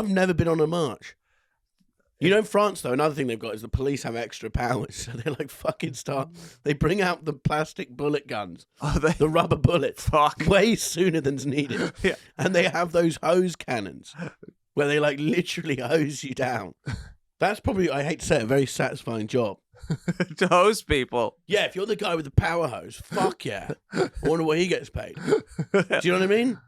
I've never been on a march. You know, in France, though, another thing they've got is the police have extra powers. So they like fucking they bring out the plastic bullet guns, the rubber bullets, way sooner than's needed. Yeah. And they have those hose cannons where they like literally hose you down. That's probably, I hate to say it, a very satisfying job. To hose people. Yeah, if you're the guy with the power hose, fuck yeah. I wonder what he gets paid. Do you know what I mean?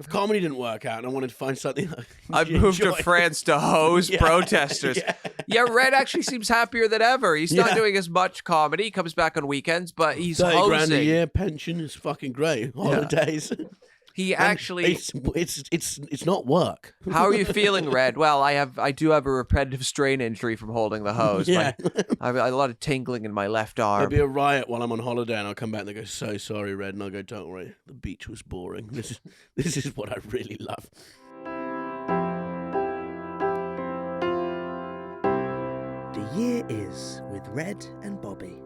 If comedy didn't work out and I wanted to find something I moved to France to hose protesters. Yeah, Red actually seems happier than ever. He's not doing as much comedy. He comes back on weekends, but he's 30 hosing. grand a year, pension is fucking great. Holidays. He actually... It's not work. How are you feeling, Red? Well, I do have a repetitive strain injury from holding the hose. Yeah. I have a lot of tingling in my left arm. There'll be a riot while I'm on holiday and I'll come back and they go, so sorry, Red. And I'll go, don't worry, the beach was boring. This is what I really love. The Year Is with Red and Bobby.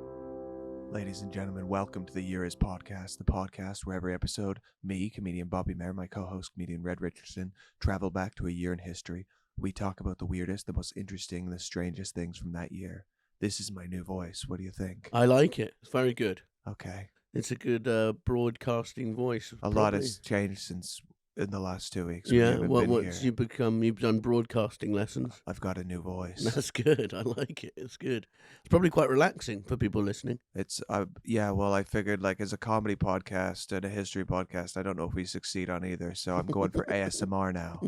Ladies and gentlemen, welcome to the Year Is podcast, the podcast where every episode, me, comedian Bobby Mair, my co-host, comedian Red Richardson, travel back to a year in history. We talk about the weirdest, the most interesting, the strangest things from that year. This is my new voice. What do you think? I like it. It's very good. Okay. It's a good broadcasting voice. A lot has changed since in the last 2 weeks. Yeah, you've done broadcasting lessons. I've got a new voice. That's good. I like it. It's good. It's probably quite relaxing for people listening. It's well, I figured like as a comedy podcast and a history podcast, I don't know if we succeed on either. So I'm going for ASMR now.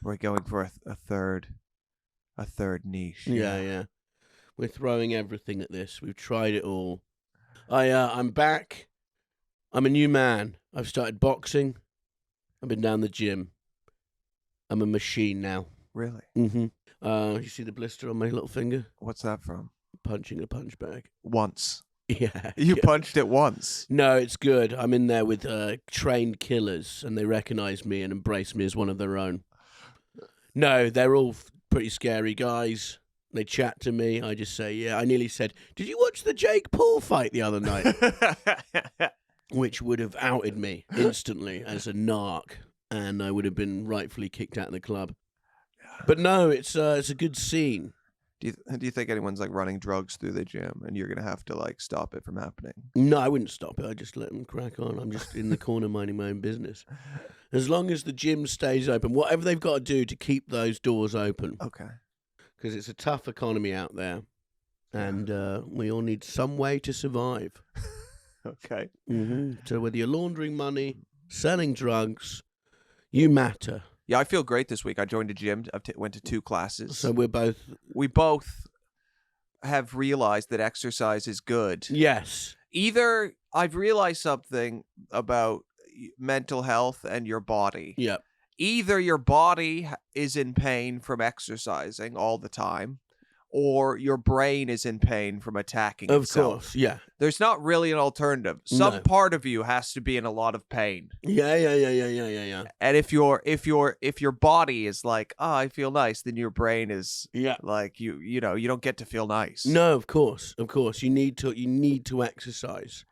We're going for a third niche. Yeah. We're throwing everything at this. We've tried it all. I'm back. I'm a new man. I've started boxing. I've been down the gym. I'm a machine now. Really? Mm-hmm. You see the blister on my little finger? What's that from? Punching a punch bag. Once. Yeah. You punched it once? No, it's good. I'm in there with trained killers, and they recognize me and embrace me as one of their own. No, they're all pretty scary guys. They chat to me. I just say, yeah. I nearly said, did you watch the Jake Paul fight the other night? Which would have outed me instantly as a narc, and I would have been rightfully kicked out of the club. But no, it's a good scene. Do you think anyone's like running drugs through the gym, and you're gonna have to like stop it from happening? No, I wouldn't stop it. I just let them crack on. I'm just in the corner minding my own business. As long as the gym stays open, whatever they've got to do to keep those doors open. Okay. Because it's a tough economy out there, and we all need some way to survive. Okay. Mm-hmm. So whether you're laundering money, selling drugs, you matter. Yeah, I feel great this week. I joined a gym. Went to 2 classes. So we both have realized that exercise is good. Yes. Either I've realized something about mental health and your body. Yep. Either your body is in pain from exercising all the time, or your brain is in pain from attacking itself. Of course, yeah. There's not really an alternative. Some part of you has to be in a lot of pain. Yeah. And if your body is like, oh, I feel nice, then your brain is like you don't get to feel nice. No, of course. You need to exercise.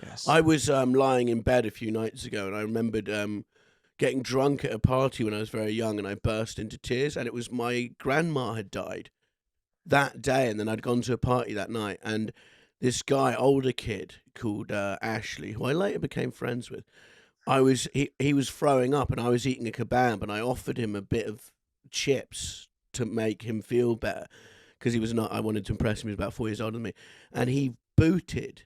Yes. I was lying in bed a few nights ago, and I remembered getting drunk at a party when I was very young, and I burst into tears, and it was my grandma had died that day, and then I'd gone to a party that night, and this guy, older kid called Ashley, who I later became friends with, he was throwing up, and I was eating a kebab, and I offered him a bit of chips to make him feel better, because I wanted to impress him. He was about 4 years older than me, and he booted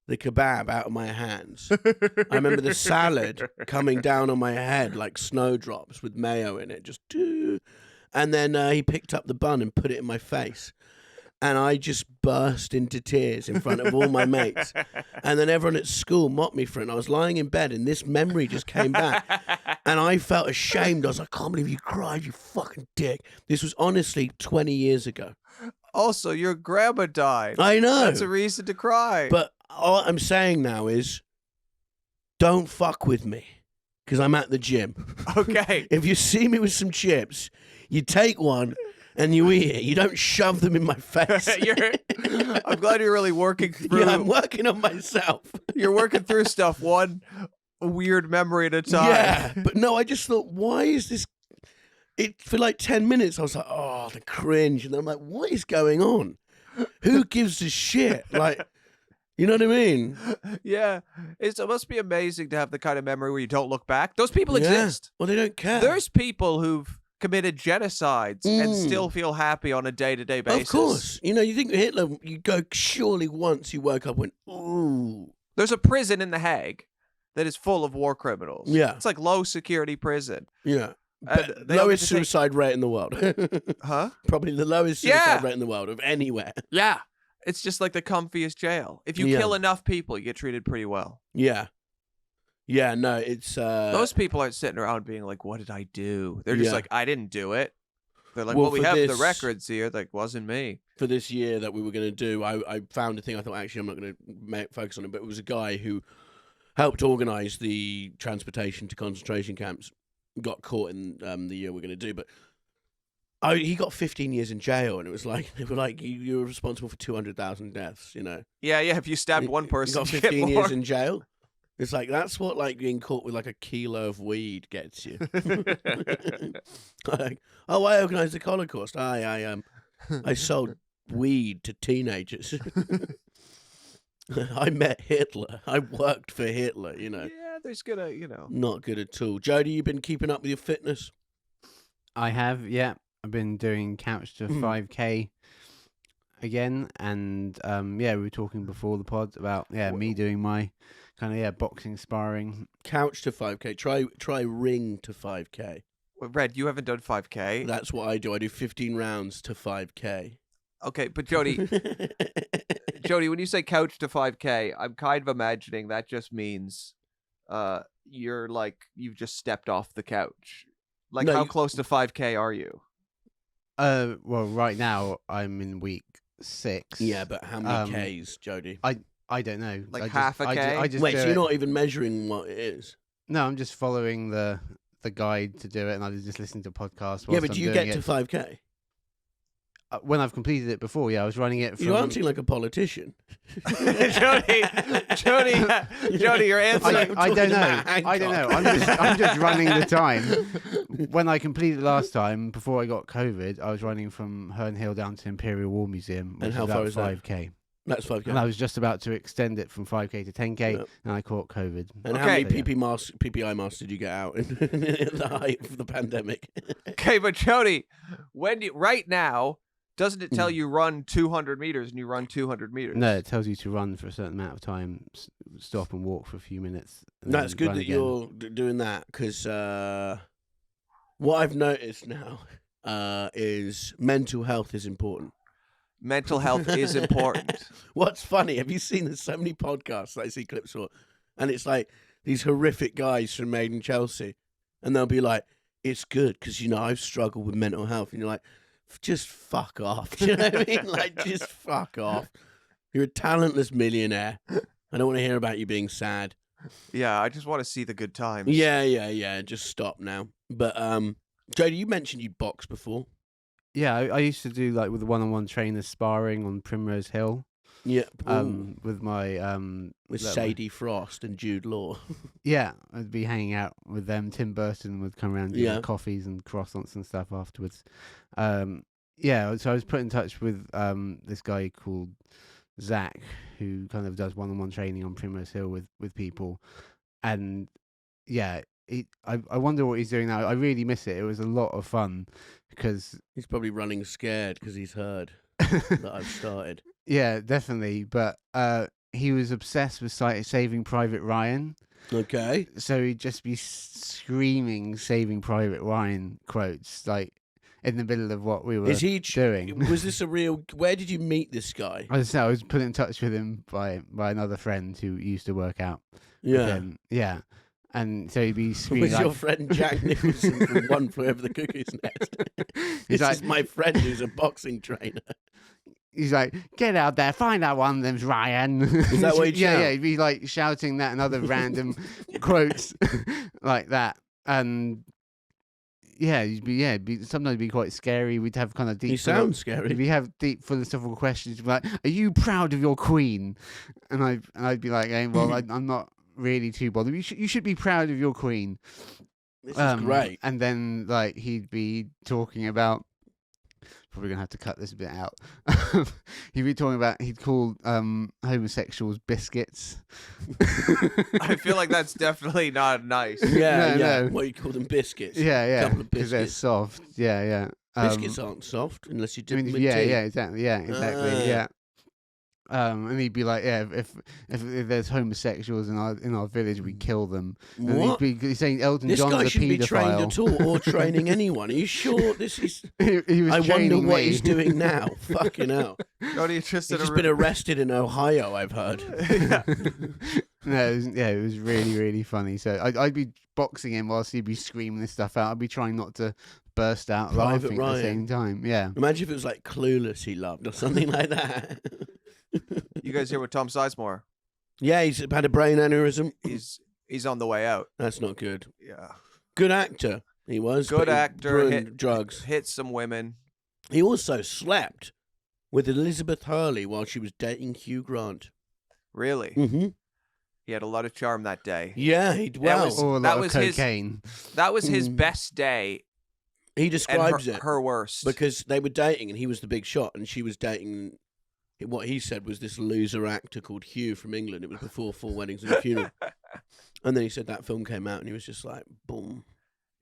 the kebab out of my hands. I remember the salad coming down on my head like snowdrops with mayo in it, just and then he picked up the bun and put it in my face. And I just burst into tears in front of all my mates. And then everyone at school mocked me for it. And I was lying in bed, and this memory just came back. And I felt ashamed. I was like, I can't believe you cried, you fucking dick. This was honestly 20 years ago. Also, your grandma died. I know. That's a reason to cry. But all I'm saying now is, don't fuck with me, because I'm at the gym. Okay. If you see me with some chips, you take one and you eat it. You don't shove them in my face. I'm glad you're really working through. Yeah, I'm working on myself. You're working through stuff one weird memory at a time. Yeah, but no, I just thought, why is this for like 10 minutes, I was like, oh, the cringe. And then I'm like, what is going on? Who gives a shit? Like, you know what I mean? Yeah. It must be amazing to have the kind of memory where you don't look back. Those people Yeah. exist. Well, they don't care. There's people who've committed genocides and still feel happy on a day-to-day basis. Of course. You know, you think Hitler, you go, surely once you woke up and went, ooh. There's a prison in The Hague that is full of war criminals. Yeah. It's like low-security prison. Yeah. And But they all lowest get to take- suicide rate in the world. Huh? Probably the lowest suicide Yeah. rate in the world of anywhere. Yeah. It's just like the comfiest jail. If you Yeah. kill enough people, you get treated pretty well. Yeah. Yeah, no, it's... Those people aren't sitting around being like, what did I do? They're just Yeah. like, I didn't do it. They're like, Well, well, we for have the this- records here. Like, wasn't me. For this year that we were going to do, I found a thing. I thought, actually, I'm not going to focus on it, but it was a guy who helped organise the transportation to concentration camps, got caught in the year we're going to do, but he got 15 years in jail, and it was like, they were like, you were responsible for 200,000 deaths, you know. Yeah, if you stabbed one person, you got you get 15 more. years in jail. It's like, that's what like being caught with like a kilo of weed gets you. Like, oh, I organised the Holocaust. I sold weed to teenagers. I met Hitler. I worked for Hitler, you know. Yeah, there's gonna, Not good at all. Jody, you been keeping up with your fitness? I have, yeah. I've been doing couch to Mm. 5K again, and we were talking before the pod about me doing my kind of boxing sparring. Couch to 5K. Try ring to 5K. Well, Red, you haven't done 5K. That's what I do. I do 15 rounds to 5K. Okay, but Jody, when you say couch to 5K, I'm kind of imagining that just means you're like, you've just stepped off the couch. Like, No, how you- close to 5K are you? Well, right now I'm in week 6. Yeah, but how many Um, Ks, Jody? I don't know. Like I just- half a I ju- K? I just Wait, do so you're it- not even measuring what it is? No, I'm just following the guide to do it, and I just listen to podcasts. Yeah, whilst but I'm do you doing get to it. 5K? When I've completed it before? Yeah, I was running it from. You're answering like a politician. Jody, your answer. I Talking don't know. about I don't know. Hancock. I'm just running the time. When I completed last time, before I got COVID, I was running from Herne Hill down to Imperial War Museum, which And how is far about is that? 5K. That's 5K. And I was just about to extend it from 5K to 10K, Yep. and I caught COVID. And how Okay. many PPI masks did you get out in the height of the pandemic? Okay, but Jody, right now, doesn't it tell you run 200 meters and you run 200 meters? No, it tells you to run for a certain amount of time, stop and walk for a few minutes. and No, it's then good run that again. you're doing that because what I've noticed now is mental health is important. Mental health is important. What's funny, have you seen there's so many podcasts that I see clips for, and it's like these horrific guys from Made in Chelsea, and they'll be like, it's good because, you know, I've struggled with mental health. And you're like, just fuck off. Do you know what I mean? Like, just fuck off. You're a talentless millionaire. I don't want to hear about you being sad. Yeah, I just want to see the good times. Yeah. Just stop now. But, Jody, you mentioned you boxed before. Yeah, I used to do like with the one-on-one trainer sparring on Primrose Hill. Yeah. With my with that- Sadie Frost and Jude Law. Yeah, I'd be hanging out with them. Tim Burton would come around, give Yeah. me coffees and croissants and stuff afterwards. Yeah, so I was put in touch with this guy called Zach, who kind of does one-on-one training on Primrose Hill with people, and yeah, I wonder what he's doing now. I really miss it. It was a lot of fun because He's probably running scared because he's heard that I've started. yeah, definitely. But he was obsessed with Saving Private Ryan. Okay. So he'd just be screaming Saving Private Ryan quotes, like, in the middle of what we were Is he doing. Was this a real? Where did you meet this guy? I was put in touch with him by another friend who used to work out with Yeah. him. Yeah. And so he'd be screaming Was like, your friend Jack Nicholson from One Flew Over the Cuckoo's Nest? He's This like- is my friend who's a boxing trainer. he's like, get out there, find out one of them's Ryan. Is that what he'd yeah, shout? yeah, he'd be like shouting that and other random quotes like that. And yeah, sometimes it'd be quite scary. We'd have kind of deep. He sounds scary. We have deep philosophical questions like, "Are you proud of your queen?" And I'd be like, "Well, I'm not really too bothered. You should be proud of your queen." This is great. And then like he'd be talking about. Probably gonna have to cut this bit out. He'd be talking about he'd call homosexuals biscuits. I feel like that's definitely not nice. Yeah, No. What you call them, biscuits? Yeah, Couple of because they're biscuits. soft. Yeah. Biscuits aren't soft unless you dip them in yeah, tea. exactly. Yeah. And he'd be like, if there's homosexuals in our village, we kill them. And What? he's saying Elton This John's guy a shouldn't be trained paedophile. at all, or training anyone. Are you sure this is? he was I wonder training what me. he's doing now. Fucking hell! Jody just He's just been arrested in Ohio. I've heard. No, it was really, really funny. So I'd be boxing him whilst he'd be screaming this stuff out. I'd be trying not to burst out Private laughing at the Ryan. same time. Yeah. Imagine if it was like Clueless he loved or something like that. You guys hear what Tom Sizemore? Yeah, he's had a brain aneurysm. He's on the way out. That's not good. Yeah. Good actor, he was. Good but he actor. ruined drugs. Hit some women. He also slept with Elizabeth Hurley while she was dating Hugh Grant. Really? Mm-hmm. He had a lot of charm that day. Yeah, he'd well. was- Or a that lot of was his- cocaine. That was his Mm. best day He and describes it her worst. because they were dating and he was the big shot and she was dating what he said was this loser actor called Hugh from England. It was before Four Weddings and a Funeral. And then he said that film came out and he was just like, boom.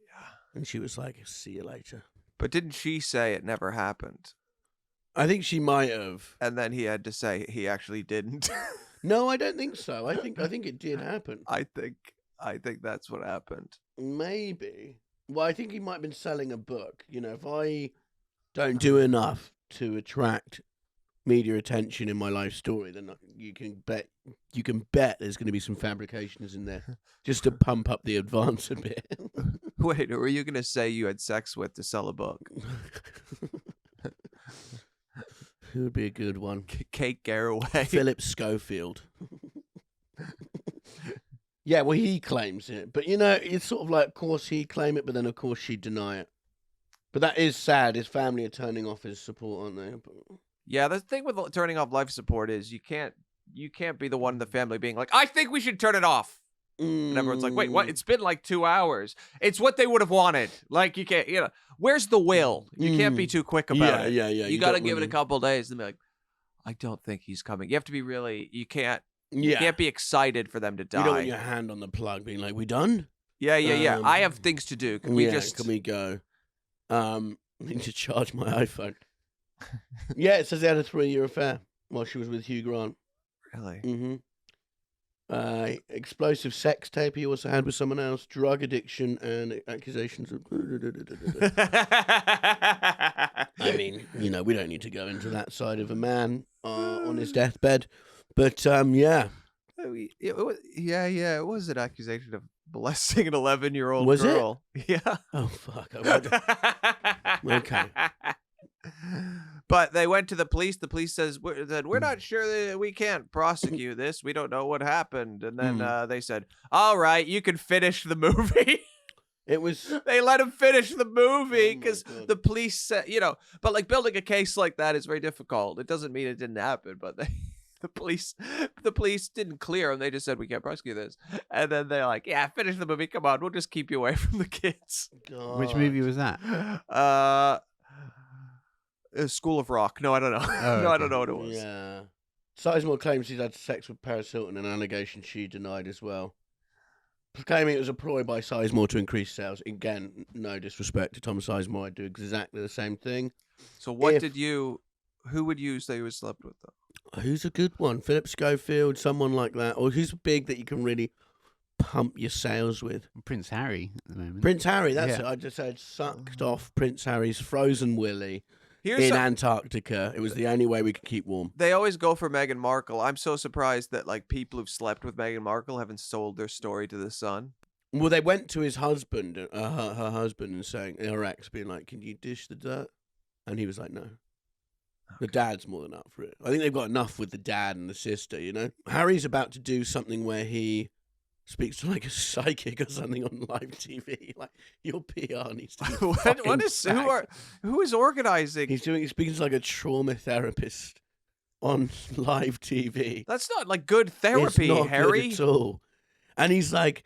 Yeah. And she was like, see you later. But didn't she say it never happened? I think she might have. And then he had to say he actually didn't. No, I don't think so. I think it did happen. I think that's what happened. Maybe. Well, I think he might have been selling a book. You know, if I don't do enough to attract media attention in my life story, then you can bet there's going to be some fabrications in there just to pump up the advance a bit. Wait, who were you going to say you had sex with to sell a book? Who would be a good one? Kate Garraway. Philip Schofield. Yeah, well, he claims it. But, you know, it's sort of like, of course he'd claim it, but then, of course, she'd deny it. But that is sad. His family are turning off his support, aren't they? Yeah, the thing with turning off life support is you can't be the one in the family being like, I think we should turn it off. And everyone's like, wait, what? It's been like 2 hours. It's what they would have wanted. Like, you can't, where's the will? You can't be too quick about it. Yeah. You got to give it a couple days and be like, I don't think he's coming. You have to be really, you can't be excited for them to die. You don't want your hand on the plug being like, we done? Yeah. I have things to do. Can we go? I need to charge my iPhone. Yeah, it says they had a 3-year affair while she was with Hugh Grant. Really? Mm-hmm. Explosive sex tape he also had with someone else, drug addiction, and accusations of... I mean, we don't need to go into that side of a man on his deathbed. But, yeah. It was an accusation of molesting an 11-year-old Was girl. Was it? Yeah. Oh, fuck. Okay. But they went to the police. The police said, we're not sure that we can't prosecute this. We don't know what happened. And then they said, all right, you can finish the movie. It was... They let him finish the movie because God. the police said, but like building a case like that is very difficult. It doesn't mean it didn't happen, but the police didn't clear him. They just said, we can't prosecute this. And then they're like, yeah, finish the movie. Come on, we'll just keep you away from the kids. God. Which movie was that? School of Rock. No, I don't know. Oh, I don't know what it was. Yeah. Sizemore claims he's had sex with Paris Hilton, an allegation she denied as well. Claiming it was a ploy by Sizemore to increase sales. Again, no disrespect to Tom Sizemore. I'd do exactly the same thing. So who would you say you slept with though? Who's a good one? Philip Schofield, someone like that. Or who's big that you can really pump your sales with? Prince Harry at the moment. Prince Harry, that's Yeah. it. I just said sucked off Prince Harry's frozen willy Antarctica. It was the only way we could keep warm. They always go for Meghan Markle. I'm so surprised that like people who've slept with Meghan Markle haven't sold their story to the Sun. Well, they went to his husband, her husband, and saying, her ex, being like, can you dish the dirt? And he was like, no. The dad's more than up for it. I think they've got enough with the dad and the sister, Harry's about to do something where he speaks to like a psychic or something on live TV. Like, your PR needs to be who is organizing? He's speaking to like a trauma therapist on live TV. That's not like good therapy, it's not Harry. good at all. And he's like,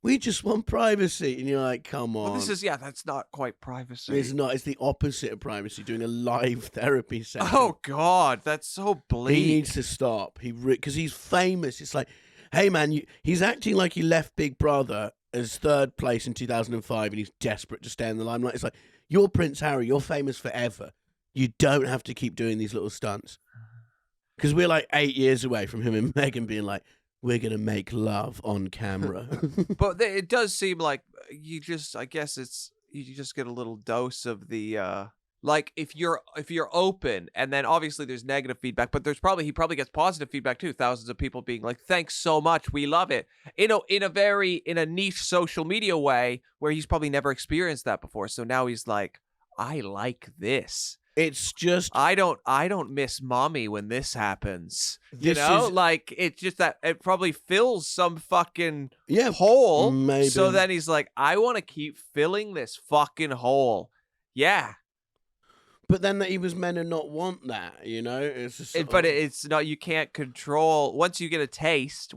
We just want privacy. And you're like, come on. Well, that's not quite privacy. It's not. It's the opposite of privacy, doing a live therapy session. Oh, God, that's so bleak. He needs to stop. Because he's famous. It's like, hey, man, he's acting like he left Big Brother as third place in 2005 and he's desperate to stay in the limelight. It's like, you're Prince Harry. You're famous forever. You don't have to keep doing these little stunts. Because we're like 8 years away from him and Meghan being like, we're going to make love on camera. But it does seem like you just get a little dose of the, like if you're open, and then obviously there's negative feedback, but he probably gets positive feedback too. Thousands of people being like, thanks so much. We love it. In a niche social media way where he's probably never experienced that before. So now he's like, I like this. It's just I don't miss mommy when this happens. Like it's just that it probably fills some fucking hole. Maybe. So then he's like, I want to keep filling this fucking hole. Yeah. But then he was meant to not want that, It's just it's not. You can't control. Once you get a taste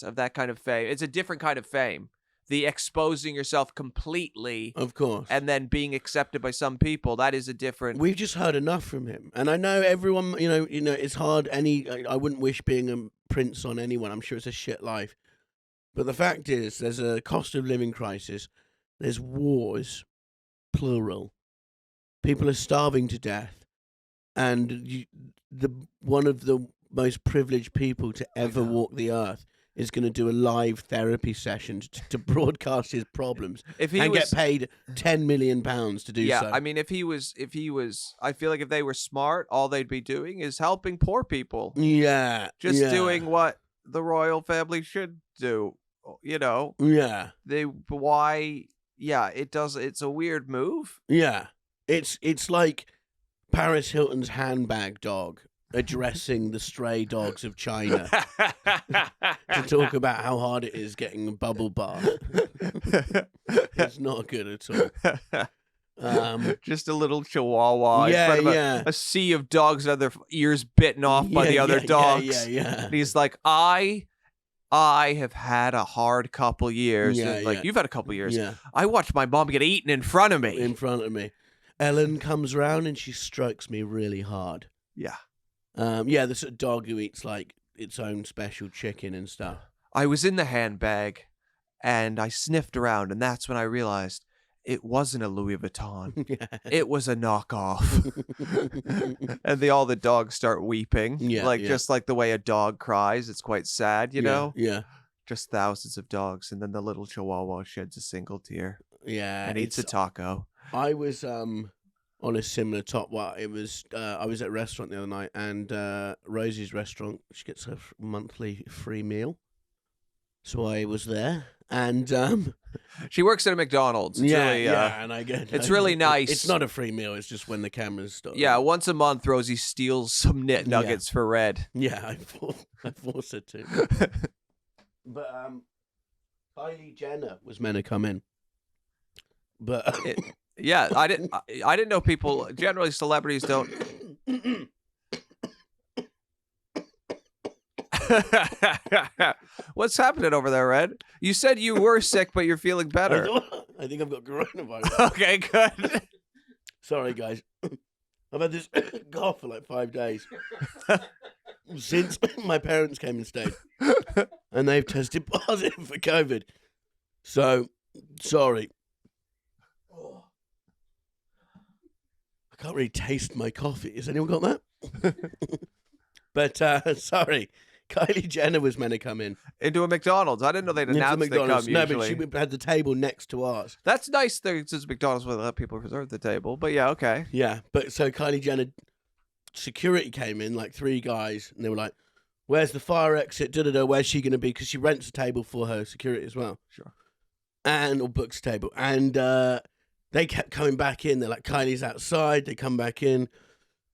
of that kind of fame, it's a different kind of fame. The exposing yourself completely, of course, and then being accepted by some people, that is a different. We've just heard enough from him, and I know everyone. It's hard. I wouldn't wish being a prince on anyone. I'm sure it's a shit life, but the fact is, there's a cost of living crisis. There's wars, plural. People are starving to death, and one of the most privileged people to ever walk the earth is going to do a live therapy session to broadcast his problems get paid £10 million to do so. Yeah, I mean, if he was, I feel like if they were smart, all they'd be doing is helping poor people. Yeah. Doing what the royal family should do, Yeah. It's a weird move. Yeah. It's like Paris Hilton's handbag dog addressing the stray dogs of China to talk about how hard it is getting a bubble bath. It's not good at all. Just a little chihuahua in front of a sea of dogs with their ears bitten off by the other dogs. Yeah. And he's like, I have had a hard couple years. You've had a couple years. Yeah. I watched my mom get eaten in front of me. Ellen comes around and she strokes me really hard. Yeah. The sort of dog who eats like its own special chicken and stuff. I was in the handbag and I sniffed around, and that's when I realized it wasn't a Louis Vuitton. It was a knockoff. And all the dogs start weeping. Just like the way a dog cries. It's quite sad, know? Yeah. Just thousands of dogs, and then the little chihuahua sheds a single tear. Yeah. And eats a taco. I was on a similar top. Well, it was I was at a restaurant the other night, and Rosie's restaurant, she gets a monthly free meal. So I was there, and she works at a McDonald's. It's and I get it's really nice. It's not a free meal. It's just when the cameras stop. Yeah, once a month, Rosie steals some knit nuggets for Red. Yeah, I force her to. But Kylie Jenner was meant to come in, but. Yeah, I didn't know people, generally celebrities don't. What's happening over there, Red? You said you were sick, but you're feeling better. I think I've got coronavirus. Okay, good. Sorry, guys. I've had this cough for like 5 days. Since my parents came and stayed. And they've tested positive for COVID. So, sorry. I can't really taste my coffee. Has anyone got that? But, sorry. Kylie Jenner was meant to come in. Into a McDonald's. I didn't know they'd announced they come usually. No, but she had the table next to ours. That's nice. Since McDonald's will let people reserve the table. But yeah, okay. Yeah, but so Kylie Jenner, security came in, like 3 guys, and they were like, where's the fire exit? Da-da-da, where's she going to be? Because she rents a table for her security as well. Sure. Or books a table. And they kept coming back in. They're like, Kylie's outside. They come back in.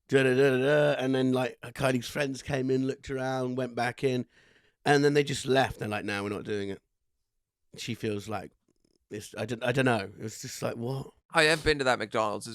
Da-da-da-da-da. And then, like, Kylie's friends came in, looked around, went back in. And then they just left. They're like, no, we're not doing it. She feels like, I don't know. It was just like, what? I have been to that McDonald's.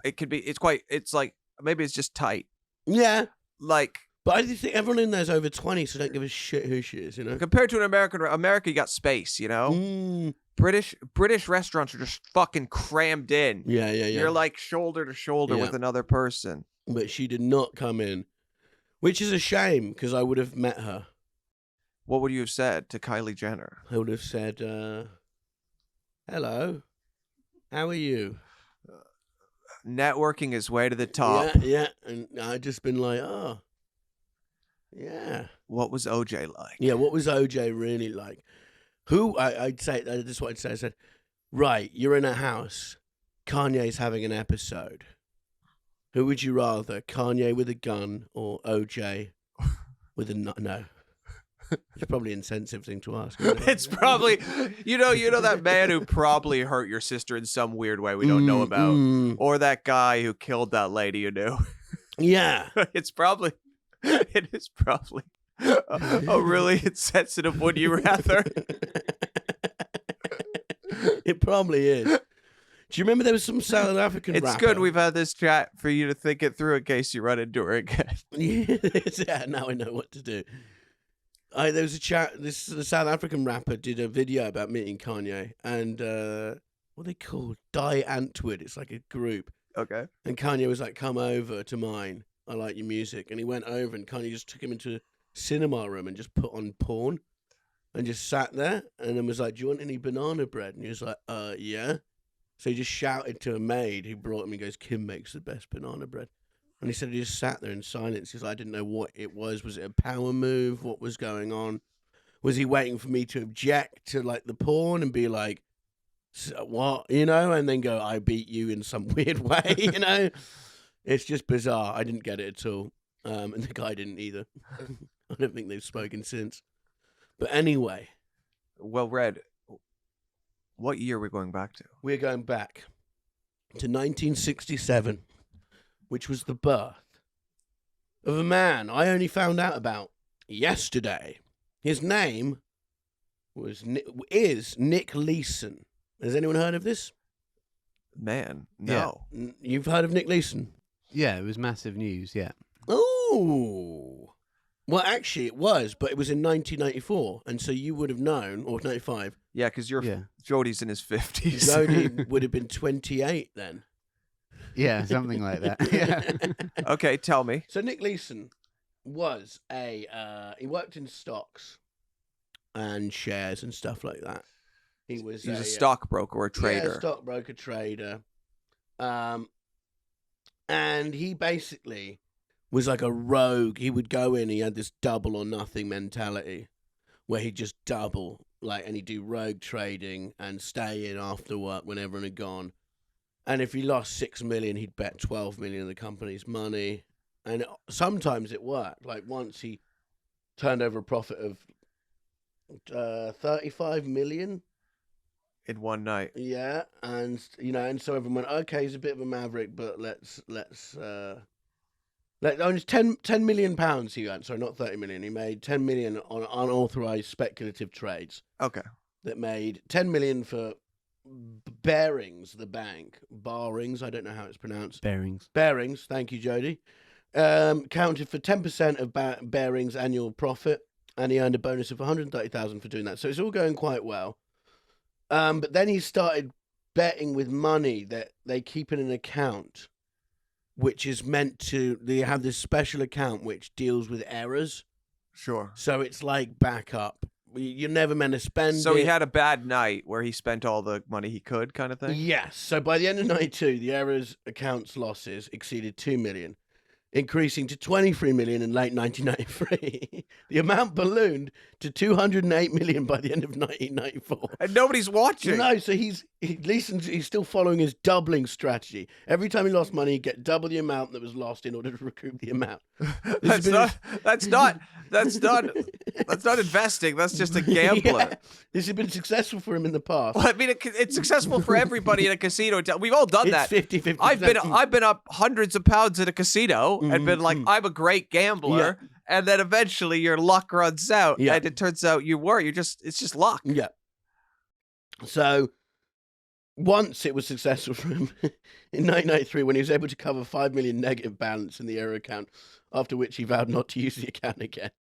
It could be, it's like, maybe it's just tight. Yeah. Like, But I think everyone in there's over 20, so don't give a shit who she is, you know? Compared to an America, you got space, you know? Mm. British restaurants are just fucking crammed in. Yeah. You're like shoulder to shoulder with another person. But she did not come in, which is a shame because I would have met her. What would you have said to Kylie Jenner? I would have said, hello, how are you? Networking is way to the top. Yeah. And I'd just been like, oh, yeah. What was OJ like? Yeah, what was OJ really like? I'd say, this is what I'd say. I said, right, you're in a house. Kanye's having an episode. Who would you rather, Kanye with a gun or OJ with a no? It's probably an insensitive thing to ask. Isn't it? It's probably, you know that man who probably hurt your sister in some weird way we don't know about, or that guy who killed that lady you knew. Yeah, it is probably a really insensitive would you rather. It probably is. Do you remember there was some South African It's rapper? good we've had this chat for you to think it through in case you run into her again. Yeah, now I know what to do. There was a chat. The South African rapper did a video about meeting Kanye, and what are they called? Die Antwoord. It's like a group. Okay. And Kanye was like, "Come over to mine. I like your music." And he went over, and Kanye just took him into a cinema room and just put on porn, and just sat there, and then was like, "Do you want any banana bread?" And he was like, yeah." So he just shouted to a maid who brought him. He goes, "Kim makes the best banana bread." And he said he just sat there in silence. He's like, I didn't know what it was. Was it a power move? What was going on? Was he waiting for me to object to like the porn and be like, what? You know, and then go, I beat you in some weird way, you know? It's just bizarre. I didn't get it at all. And the guy didn't either. I don't think they've spoken since. But anyway. Well, Red, what year are we going back to? We're going back to 1967. Which was the birth of a man I only found out about yesterday. His name is Nick Leeson. Has anyone heard of this? Man, no. Yeah. You've heard of Nick Leeson? Yeah, it was massive news, yeah. Oh. Well, actually, it was, but it was in 1994, and so you would have known, or 95. Yeah, because Jody's in his 50s. Jody would have been 28 then. Yeah, something like that. Yeah. Okay, tell me. So Nick Leeson was he worked in stocks and shares and stuff like that. He was a stockbroker or a trader. Yeah, stockbroker, trader. And he basically was like a rogue. He would go in, he had this double or nothing mentality where he'd just double, and he'd do rogue trading and stay in after work when everyone had gone. And if he lost 6 million, he'd bet 12 million of the company's money. And sometimes it worked. Like once he turned over a profit of 35 million. In one night. Yeah. And, and so everyone went, okay, he's a bit of a maverick, but let's only 10 million pounds he earned. Sorry, not 30 million. He made 10 million on unauthorized speculative trades. Okay. That made 10 million for Bearings, the bank. Barings, I don't know how it's pronounced. Bearings, thank you, Jody. Counted for 10% of Bearings' annual profit, and he earned a bonus of 130,000 for doing that. So it's all going quite well. But then he started betting with money that they keep in an account, which is meant to, they have this special account which deals with errors. Sure. So it's like backup. You're never meant to spend So he had a bad night where he spent all the money he could, kind of thing? Yes. So by the end of 92, the errors accounts losses exceeded 2 million, increasing to 23 million in late 1993. The amount ballooned to 208 million by the end of 1994. And nobody's watching. No, so he's still following his doubling strategy. Every time he lost money, he'd get double the amount that was lost in order to recoup the amount. That's not investing. That's just a gambler. Yeah, this has been successful for him in the past. Well, I mean, it's successful for everybody in a casino. We've all done that. It's 50-50. I've been up hundreds of pounds at a casino and been like, I'm a great gambler. Yeah. And then eventually your luck runs out. Yeah. And it turns out it's just luck. Yeah. So Once it was successful for him in 1993 when he was able to cover 5 million negative balance in the error account, after which he vowed not to use the account again.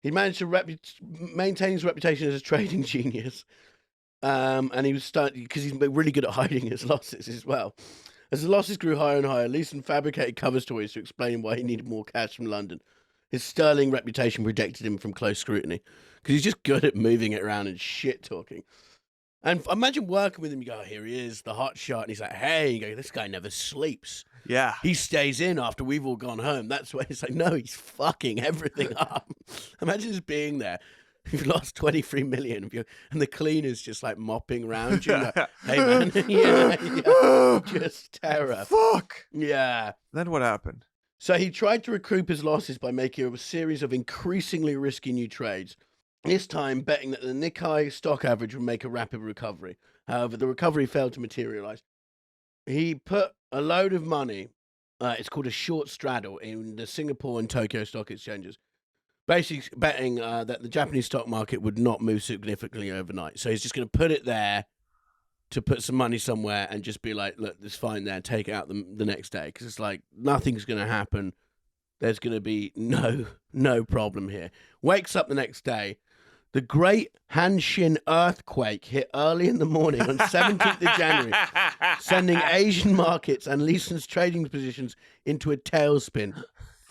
He managed to maintain his reputation as a trading genius, and he was starting because he's really good at hiding his losses as well. As the losses grew higher and higher, Leeson fabricated cover stories to explain why he needed more cash from London. His sterling reputation protected him from close scrutiny because he's just good at moving it around and shit talking. And imagine working with him. You go, here he is, the hot shot, and he's like, hey, you go, this guy never sleeps. Yeah. He stays in after we've all gone home. That's why it's like, no, he's fucking everything up. Imagine just being there. You've lost 23 million of you, and the cleaner's just like mopping around you. Like, hey, man. yeah. Just terror. Fuck. Yeah. Then what happened? So he tried to recoup his losses by making a series of increasingly risky new trades. This time betting that the Nikkei stock average would make a rapid recovery. However, the recovery failed to materialize. He put a load of money, it's called a short straddle, in the Singapore and Tokyo stock exchanges, basically betting that the Japanese stock market would not move significantly overnight. So he's just going to put it there to put some money somewhere and just be like, look, it's fine there, take it out the next day. Because it's like, nothing's going to happen. There's going to be no problem here. Wakes up the next day. The Great Hanshin earthquake hit early in the morning on 17th of January, sending Asian markets and Leeson's trading positions into a tailspin.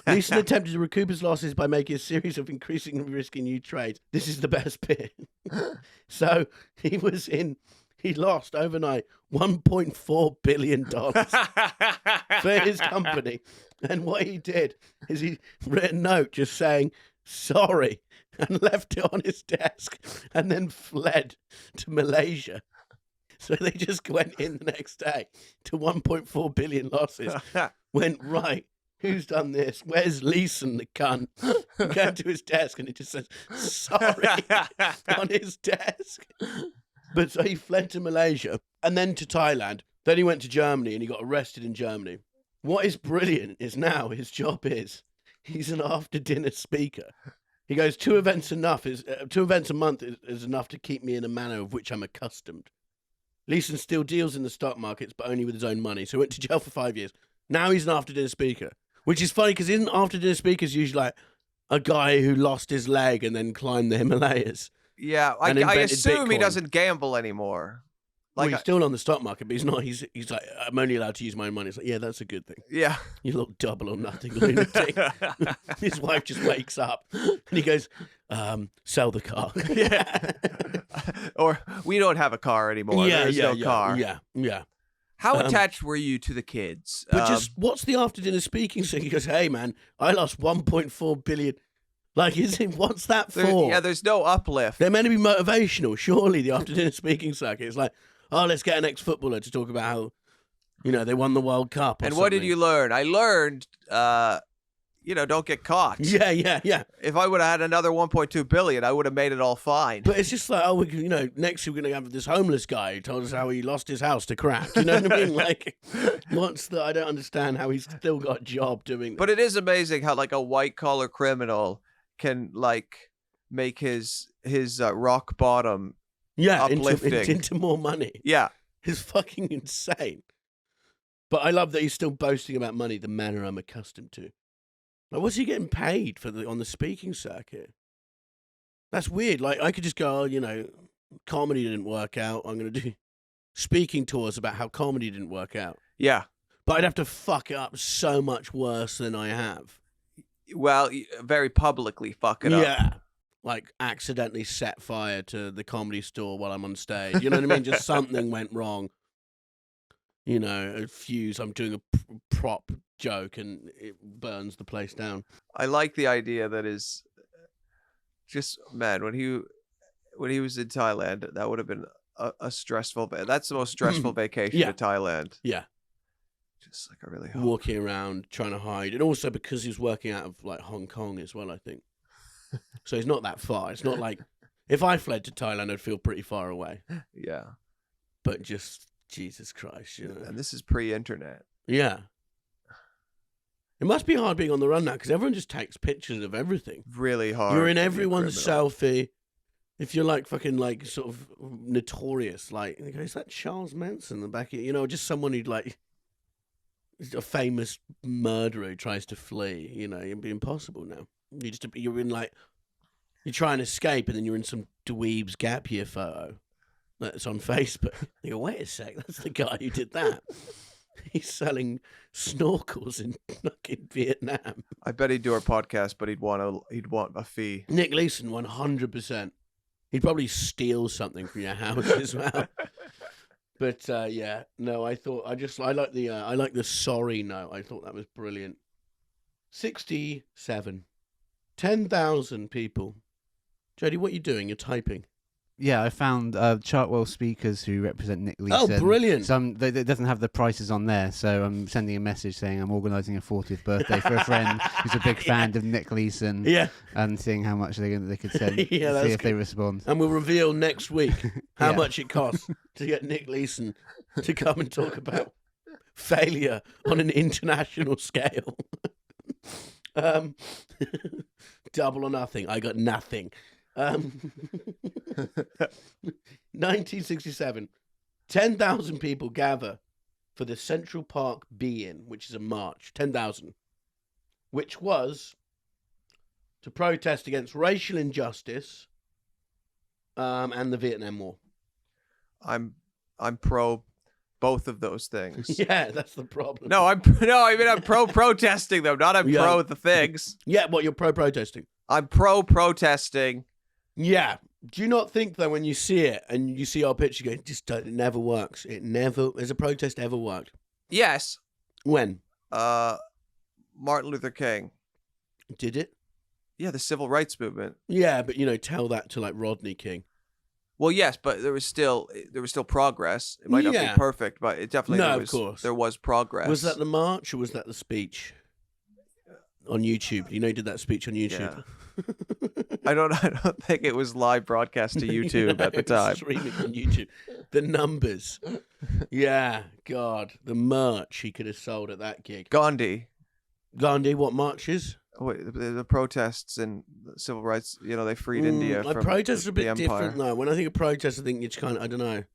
Leeson attempted to recoup his losses by making a series of increasingly risky new trades. This is the best bit. So he lost overnight $1.4 billion for his company. And what he did is he wrote a note just saying, sorry, and left it on his desk and then fled to Malaysia. So they just went in the next day to 1.4 billion losses. Went, right, who's done this? Where's Leeson, the cunt? Go to his desk and it just says, sorry, on his desk. But so he fled to Malaysia and then to Thailand. Then he went to Germany and he got arrested in Germany. What is brilliant is now his job is he's an after-dinner speaker. He goes, 2 events a month is enough to keep me in a manner of which I'm accustomed. Leeson still deals in the stock markets, but only with his own money. So he went to jail for 5 years. Now he's an after-dinner speaker, which is funny because isn't after-dinner speakers usually like a guy who lost his leg and then climbed the Himalayas? Yeah, I assume he doesn't gamble anymore. Like, he's still on the stock market, but he's not. He's like, I'm only allowed to use my own money. It's like, yeah, that's a good thing. Yeah. You little double or nothing lunatic. His wife just wakes up and he goes, sell the car. Yeah. Or we don't have a car anymore. There's no car. Yeah. How attached were you to the kids? But just, what's the after dinner speaking thing? He goes, hey, man, I lost 1.4 billion. Like, what's that for? There's no uplift. They're meant to be motivational. Surely the after dinner speaking circuit is like, oh, let's get an ex-footballer to talk about how, they won the World Cup. And what did you learn? I learned, don't get caught. Yeah. If I would have had another 1.2 billion, I would have made it all fine. But it's just like, oh, next we're going to have this homeless guy who told us how he lost his house to crack. You know what I mean? Like, I don't understand how he's still got a job doing this. But it is amazing how, like, a white-collar criminal can, like, make his rock bottom uplifting into more money. Yeah. It's fucking insane. But I love that he's still boasting about money, the manner I'm accustomed to. Like, what's he getting paid for on the speaking circuit? That's weird. Like, I could just go, comedy didn't work out. I'm going to do speaking tours about how comedy didn't work out. Yeah. But I'd have to fuck it up so much worse than I have. Well, very publicly fuck it up. Yeah. Like, accidentally set fire to the Comedy Store while I'm on stage. You know what I mean? Just something went wrong. A fuse. I'm doing a prop joke and it burns the place down. I like the idea that is just, man, when he was in Thailand, that would have been a stressful, that's the most stressful vacation to Thailand. Yeah. Just like, I really hope. Walking around trying to hide. And also because he was working out of like Hong Kong as well, I think. So he's not that far. It's not like if I fled to Thailand, I'd feel pretty far away. Yeah. But just Jesus Christ, And this is pre-internet. Yeah. It must be hard being on the run now because everyone just takes pictures of everything. Really hard. You're in everyone's selfie. If you're like fucking like sort of notorious, like you go, is that Charles Manson in the back of you know, just someone who'd like a famous murderer who tries to flee, you know, it'd be impossible now. You're in like you try and escape and then you're in some dweeb's gap year photo that's on Facebook. You go, wait a sec, that's the guy who did that. He's selling snorkels in fucking Vietnam. I bet he'd do our podcast, but he'd want a fee. Nick Leeson, 100%. He'd probably steal something from your house as well. But yeah, no, I like the sorry note. I thought that was brilliant. 67, 10,000 people. Jody, what are you doing? You're typing. Yeah, I found Chartwell speakers who represent Nick Leeson. Oh, brilliant! It doesn't have the prices on there, so I'm sending a message saying I'm organising a 40th birthday for a friend who's a big fan of Nick Leeson. Yeah, and seeing how much they could send. Yeah, see if they respond. And we'll reveal next week how much it costs to get Nick Leeson to come and talk about failure on an international scale. Double or nothing. I got nothing. 1967, 10,000 people gather for the Central Park Be-In, which is a march, 10,000, which was to protest against racial injustice and the Vietnam War. I'm pro both of those things. Yeah, that's the problem. I'm pro protesting them, not I'm pro the things. Yeah, what, you're pro protesting? I'm pro protesting. Yeah. Do you not think, though, when you see it and you see our picture, you go, it never works. Has a protest ever worked? Yes. When? Martin Luther King. Did it? Yeah, the civil rights movement. Yeah, but, tell that to, like, Rodney King. Well, yes, but there was still progress. It might not be perfect, but it definitely of course. There was progress. Was that the march or was that the speech on YouTube? You did that speech on YouTube. Yeah. I don't think it was live broadcast to YouTube at the time. Streaming on YouTube. The numbers. Yeah, God. The merch he could have sold at that gig. Gandhi, what marches? The protests and civil rights, they freed India from protests are a bit the empire. different, though. When I think of protests, I think it's kind of, I don't know.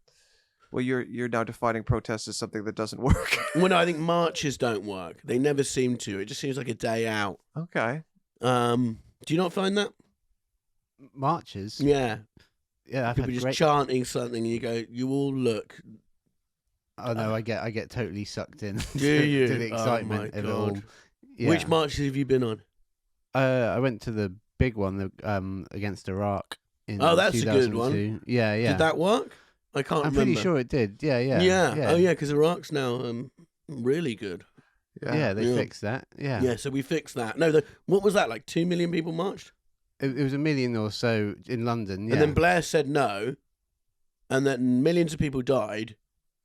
Well, you're now defining protests as something that doesn't work. Well, no, I think marches don't work. They never seem to. It just seems like a day out. Okay. Do you not find that? Marches? Yeah. Yeah, I've people had just chanting something and you all look. Oh no, I get totally sucked in Do you? to the excitement of it all. Yeah. Which marches have you been on? I went to the big one against Iraq in 2002. That's a good one. Yeah. Did that work? I can't remember. I'm pretty sure it did. Yeah. Oh yeah, because Iraq's now really good. Yeah, they fixed that. Yeah. Yeah, so we fixed that. No, what was that, like 2 million people marched? It was 1 million or so in London, yeah. And then Blair said no, and then millions of people died,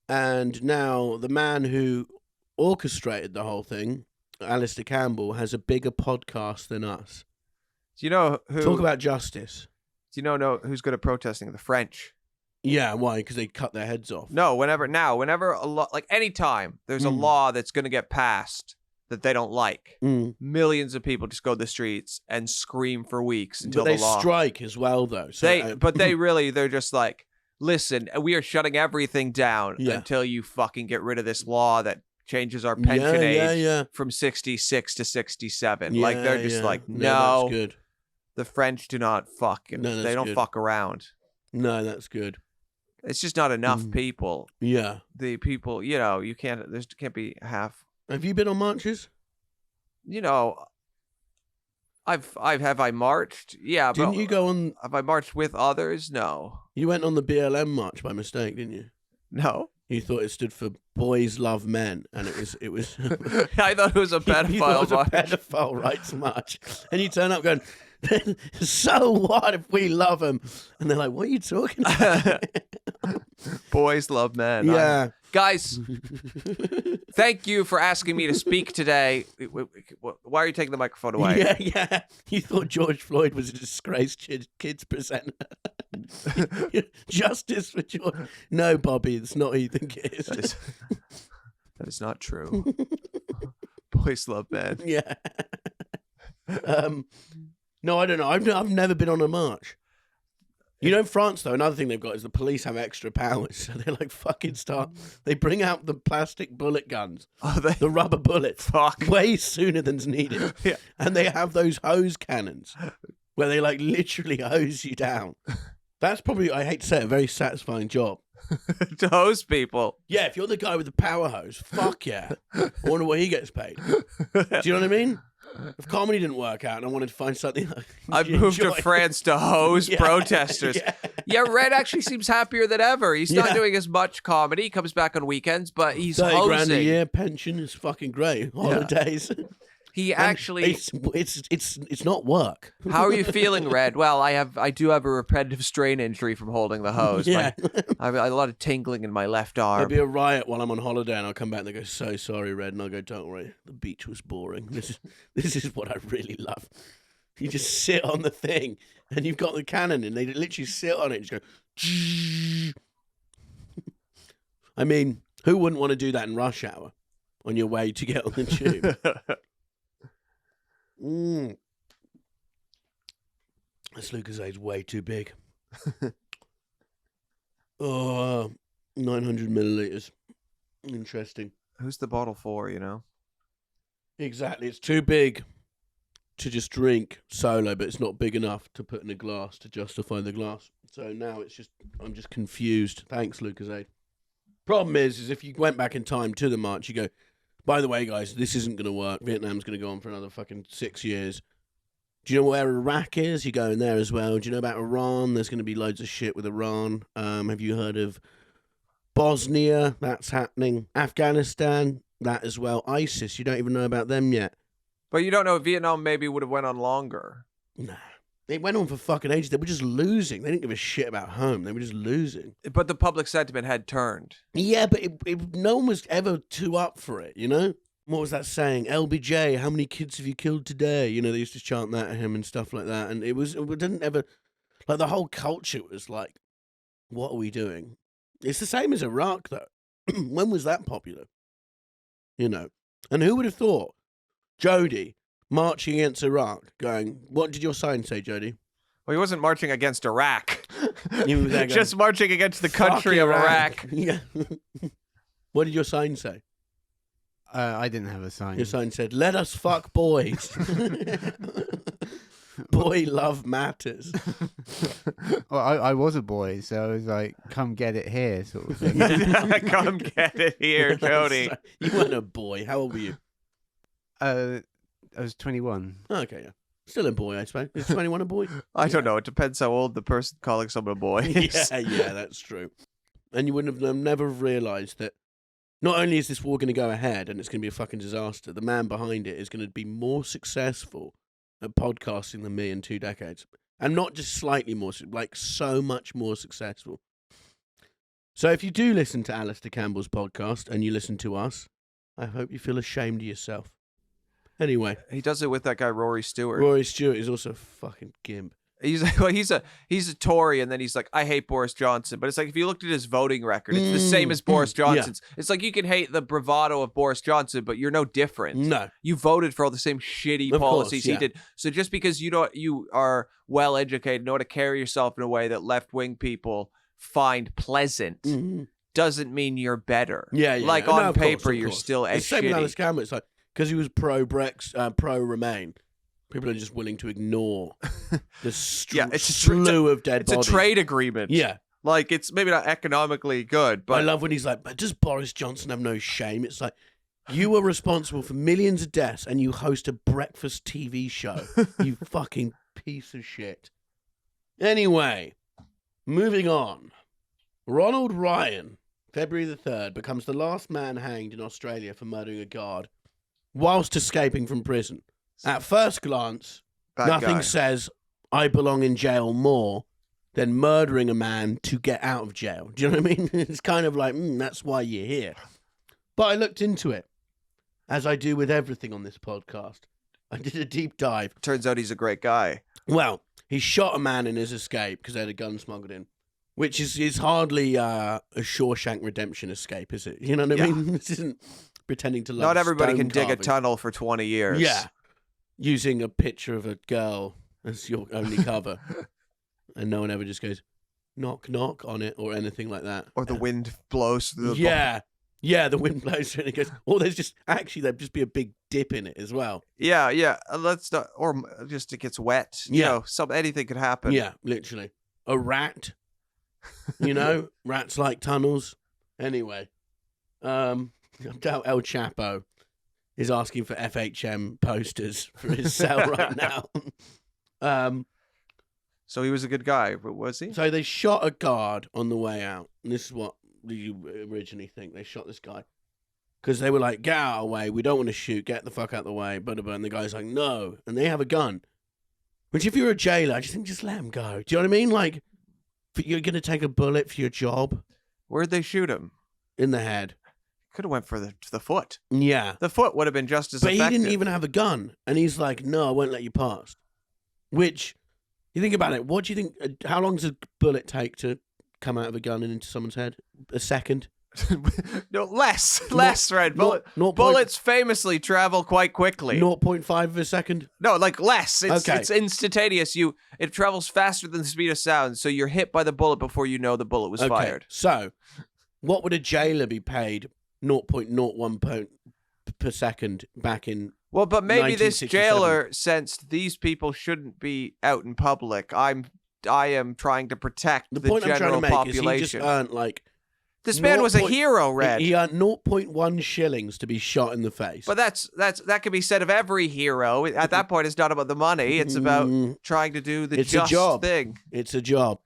and now the man who orchestrated the whole thing, Alistair Campbell, has a bigger podcast than us. Do you know who... Talk about justice. Do you know who's good at protesting? The French. Yeah, why? Because they cut their heads off. No, whenever a law, like anytime there's a law that's going to get passed that they don't like, millions of people just go to the streets and scream for weeks until the law. But they strike as well, though. So they're just like, listen, we are shutting everything down until you fucking get rid of this law that changes our pension age from 66 to 67. Like they're just like, no, that's good. The French do not they don't fuck around. No, that's good. It's just not enough people. Yeah. The people, you can't, there can't be half. Have you been on marches? Have I marched? Yeah. Didn't you go on? Have I marched with others? No. You went on the BLM march by mistake, didn't you? No. You thought it stood for Boys Love Men, and it was. I thought it was a pedophile. You thought it was a pedophile rights march, and you turn up going, "So what if we love them?" And they're like, "What are you talking about?" Boys love men. Yeah, guys. Thank you for asking me to speak today. Why are you taking the microphone away? Yeah. You thought George Floyd was a disgraced kids presenter. Justice for George. No, Bobby, it's not who you think it is. That is not true. Boys love men. Yeah. No, I don't know. I've never been on a march. You know, in France, though, another thing they've got is the police have extra powers. So they like fucking they bring out the plastic bullet guns, the rubber bullets, way sooner than's needed. Yeah. And they have those hose cannons where they like literally hose you down. That's probably, I hate to say it, a very satisfying job. To hose people. Yeah, if you're the guy with the power hose, fuck yeah. I wonder what he gets paid. Do you know what I mean? If comedy didn't work out and I wanted to find something I've moved to France to hose protesters. Yeah. Red actually seems happier than ever. He's not doing as much comedy. He comes back on weekends, but he's 30 hosing. grand a year, pension is fucking great. Holidays. He actually... It's not work. How are you feeling, Red? Well, I do have a repetitive strain injury from holding the hose. Yeah. I have a lot of tingling in my left arm. There'll be a riot while I'm on holiday and I'll come back and they go, so sorry, Red. And I'll go, don't worry, the beach was boring. This is what I really love. You just sit on the thing and you've got the cannon and they literally sit on it and just go, I mean, who wouldn't want to do that in rush hour on your way to get on the tube? This Lucozade way too big. 900 milliliters. Interesting. Who's the bottle for, you know? Exactly. It's too big to just drink solo, but it's not big enough to put in a glass to justify the glass. So now I'm just confused. Thanks, Lucozade. Problem is if you went back in time to the march, you go, by the way, guys, this isn't going to work. Vietnam's going to go on for another fucking 6 years. Do you know where Iraq is? You go in there as well. Do you know about Iran? There's going to be loads of shit with Iran. Have you heard of Bosnia? That's happening. Afghanistan, that as well. ISIS, you don't even know about them yet. But you don't know if Vietnam maybe would have went on longer. Nah. They went on for fucking ages. They were just losing. They didn't give a shit about home. They were just losing. But the public sentiment had turned. Yeah, but no one was ever too up for it, you know? What was that saying? LBJ, how many kids have you killed today? You know, they used to chant that at him and stuff like that. And it didn't ever, like the whole culture was like, what are we doing? It's the same as Iraq, though. When was that popular? You know? And who would have thought? Jody marching against Iraq, going, what did your sign say, Jody? Well, he wasn't marching against Iraq. He was there going, just marching against the country of Iraq. Yeah. What did your sign say? I didn't have a sign. Your sign said, let us fuck boys. Boy love matters. Well, I was a boy, so I was like, come get it here, sort of thing. Come get it here, Jody. You weren't a boy. How old were you? I was 21. Okay, yeah. Still a boy, I suppose. Is 21 a boy? I don't know. It depends how old the person calling someone a boy is. Yeah, that's true. And you wouldn't have never have realised that not only is this war going to go ahead and it's going to be a fucking disaster, the man behind it is going to be more successful at podcasting than me in 2 decades. And not just slightly more, like so much more successful. So if you do listen to Alistair Campbell's podcast and you listen to us, I hope you feel ashamed of yourself. Anyway. He does it with that guy, Rory Stewart. Rory Stewart is also a fucking gimp. He's a Tory, and then he's like, I hate Boris Johnson. But it's like, if you looked at his voting record, it's the same as Boris Johnson's. Yeah. It's like you can hate the bravado of Boris Johnson, but you're no different. No. You voted for all the same shitty policies he did. So just because you are well educated, know how to carry yourself in a way that left-wing people find pleasant, doesn't mean you're better. Yeah. Like on paper, you're still as shitty. Same with Alice Campbell. It's like, because he was pro-Brexit, pro-Remain, people are just willing to ignore the slew of dead bodies. It's a trade agreement. Yeah. Like, it's maybe not economically good, but... I love when he's like, but does Boris Johnson have no shame? It's like, you are responsible for millions of deaths and you host a breakfast TV show. You fucking piece of shit. Anyway, moving on. Ronald Ryan, February the 3rd, becomes the last man hanged in Australia for murdering a guard whilst escaping from prison. At first glance, nothing says I belong in jail more than murdering a man to get out of jail. Do you know what I mean? It's kind of like, that's why you're here. But I looked into it, as I do with everything on this podcast. I did a deep dive. Turns out he's a great guy. Well, he shot a man in his escape because they had a gun smuggled in, which is hardly a Shawshank Redemption escape, is it? You know what I mean? This isn't pretending to love Not everybody stone can dig a carving. tunnel for 20 years. Yeah. Using a picture of a girl as your only cover. and no one ever just goes knock knock on it or anything like that. Or the wind blows through the Yeah, the wind blows through it and it goes, or there'd just be a big dip in it as well. Yeah. Let's not, or just it gets wet. You know, anything could happen. Yeah, literally. A rat. Rats like tunnels. Anyway, El Chapo is asking for FHM posters for his cell right now. So he was a good guy, was he? So they shot a guard on the way out. And this is what you originally think. They shot this guy. Because they were like, get out of the way. We don't want to shoot. Get the fuck out of the way. And the guy's like, no. And they have a gun. Which if you're a jailer, I just think just let him go. Do you know what I mean? Like, you're going to take a bullet for your job. Where'd they shoot him? In the head. Could have went for the foot. Yeah. The foot would have been just as effective. But he didn't even have a gun. And he's like, no, I won't let you pass. Which, you think about it, what do you think, how long does a bullet take to come out of a gun and into someone's head? A second? No, less, Red. Bullets famously travel quite quickly. 0.5 of a second? No, like less. It's instantaneous. It travels faster than the speed of sound, so you're hit by the bullet before you know the bullet was fired. So, what would a jailer be paid 0.01 per second back in Well, but maybe this jailer sensed these people shouldn't be out in public. I am trying to protect the point I'm trying general to make population. Is he just earned like... This man was a hero, Red. He earned 0.1 shillings to be shot in the face. But that can be said of every hero. At that point, it's not about the money. It's about trying to do the just thing. It's a job.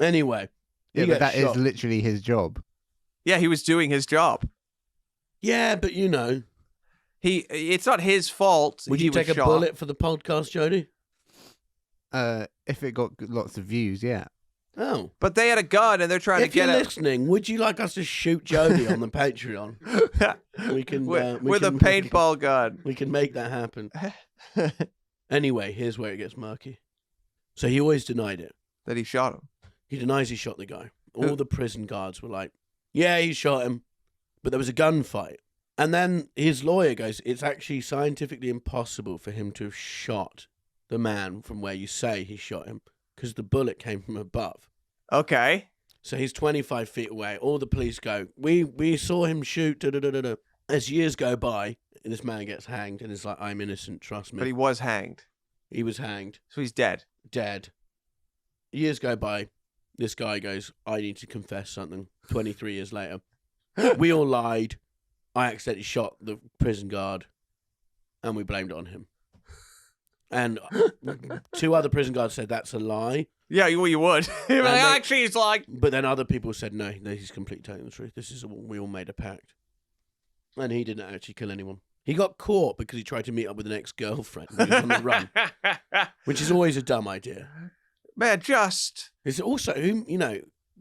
Anyway. Yeah, but that is literally his job. Yeah, he was doing his job. Yeah, but it's not his fault. Would you take a bullet for the podcast, Jody? If it got lots of views, yeah. Oh. But they had a gun and they're trying to get it. If you're listening, would you like us to shoot Jody on the Patreon? We can with a paintball gun. We can make that happen. Anyway, here's where it gets murky. So he always denied it. That he shot him. He denies he shot the guy. All the prison guards were like, yeah, he shot him. But there was a gunfight. And then his lawyer goes, it's actually scientifically impossible for him to have shot the man from where you say he shot him. Because the bullet came from above. Okay. So he's 25 feet away. All the police go, we saw him shoot. Da, da, da, da, da. As years go by, this man gets hanged and is like, I'm innocent, trust me. But he was hanged. He was hanged. So he's dead. Dead. Years go by. This guy goes, I need to confess something. 23 years later. We all lied. I accidentally shot the prison guard. And we blamed it on him. And 2 other prison guards said that's a lie. Yeah, you would. Actually, he's like... But then other people said, no, he's completely telling the truth. We all made a pact. And he didn't actually kill anyone. He got caught because he tried to meet up with an ex-girlfriend when he was on the run. Which is always a dumb idea. Man, It's also,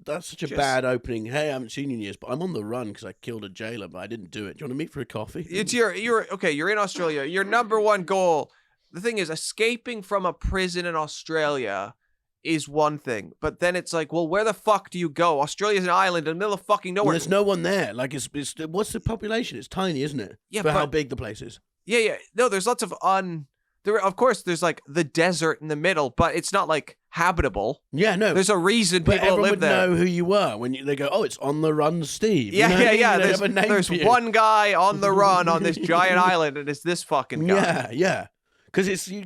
that's such a bad opening. Hey, I haven't seen you in years, but I'm on the run because I killed a jailer, but I didn't do it. Do you want to meet for a coffee? You're in Australia. Your number one goal... The thing is, escaping from a prison in Australia is one thing, but then it's like, well, where the fuck do you go? Australia's an island in the middle of fucking nowhere. There's no one there. Like, what's the population? It's tiny, isn't it? Yeah, for how big the place is. Yeah. No, there's lots of of course, there's like the desert in the middle, but it's not like habitable. Yeah, no. There's a reason people live there. But everyone would know who you were when they go, oh, it's on the run, Steve. Yeah. There's one guy on the run on this giant island, and it's this fucking guy. Yeah. Because it's, you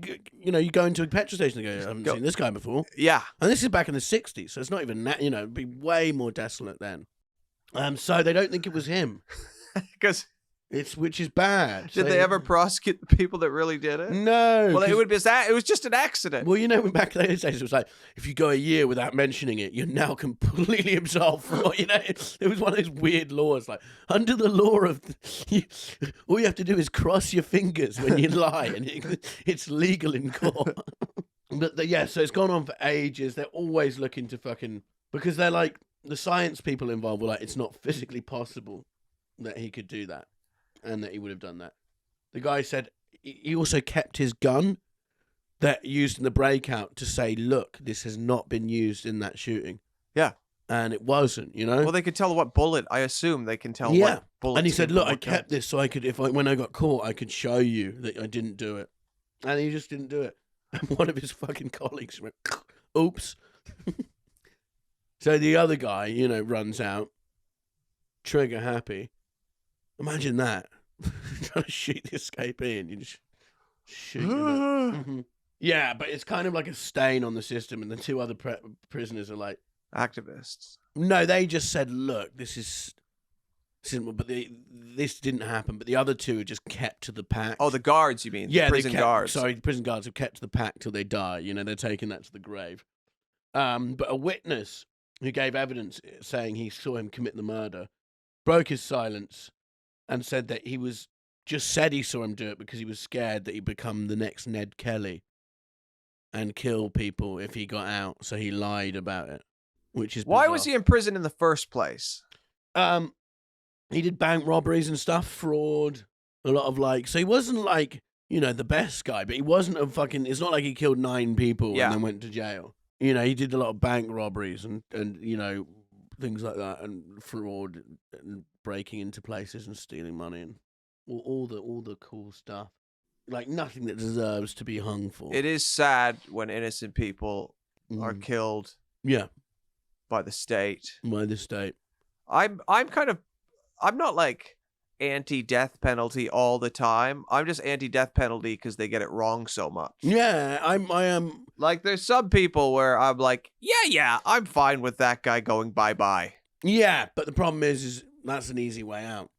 go into a petrol station and go, I haven't seen this guy before. Yeah. And this is back in the 60s, so it's not even that, it'd be way more desolate then. So they don't think it was him. Which is bad. Did they ever prosecute the people that really did it? No. Well, it was just an accident. Well, back in those days, it was like, if you go a year without mentioning it, you're now completely absolved from it. It was one of those weird laws, like, under the law of, all you have to do is cross your fingers when you lie, and it's legal in court. But so it's gone on for ages. They're always looking to because they're like, the science people involved were like, it's not physically possible that he could do that. And that he would have done that. The guy said he also kept his gun that used in the breakout to say, look, this has not been used in that shooting. Yeah. And it wasn't, Well, they could tell what bullet, I assume they can tell what bullet. And he said, look, I kept this so I could, when I got caught, I could show you that I didn't do it. And he just didn't do it. And one of his fucking colleagues went, oops, So the other guy, runs out, trigger happy. Imagine that. Trying to shoot the escapee and you just shoot him. Yeah, but it's kind of like a stain on the system, and the two other prisoners are like... Activists. No, they just said, look, this didn't happen, but the other two are just kept to the pact. Oh, the guards, you mean? Yeah, the prison guards. Sorry, the prison guards have kept to the pact till they die. They're taking that to the grave. But a witness who gave evidence saying he saw him commit the murder broke his silence and said that he saw him do it because he was scared that he'd become the next Ned Kelly and kill people if he got out. So he lied about it, which is bizarre. Why was he in prison in the first place? He did bank robberies and stuff, fraud, a lot of so he wasn't the best guy, but he wasn't it's not like he killed 9 people and then went to jail. He did a lot of bank robberies and things like that, and fraud and breaking into places and stealing money and all the cool stuff. Nothing that deserves to be hung for. It is sad when innocent people are killed. Yeah. By the state. By the state. I'm not anti-death penalty all the time. I'm just anti-death penalty because they get it wrong so much. Yeah, I am. There's some people where I'm yeah, I'm fine with that guy going bye-bye. Yeah, but the problem is that's an easy way out.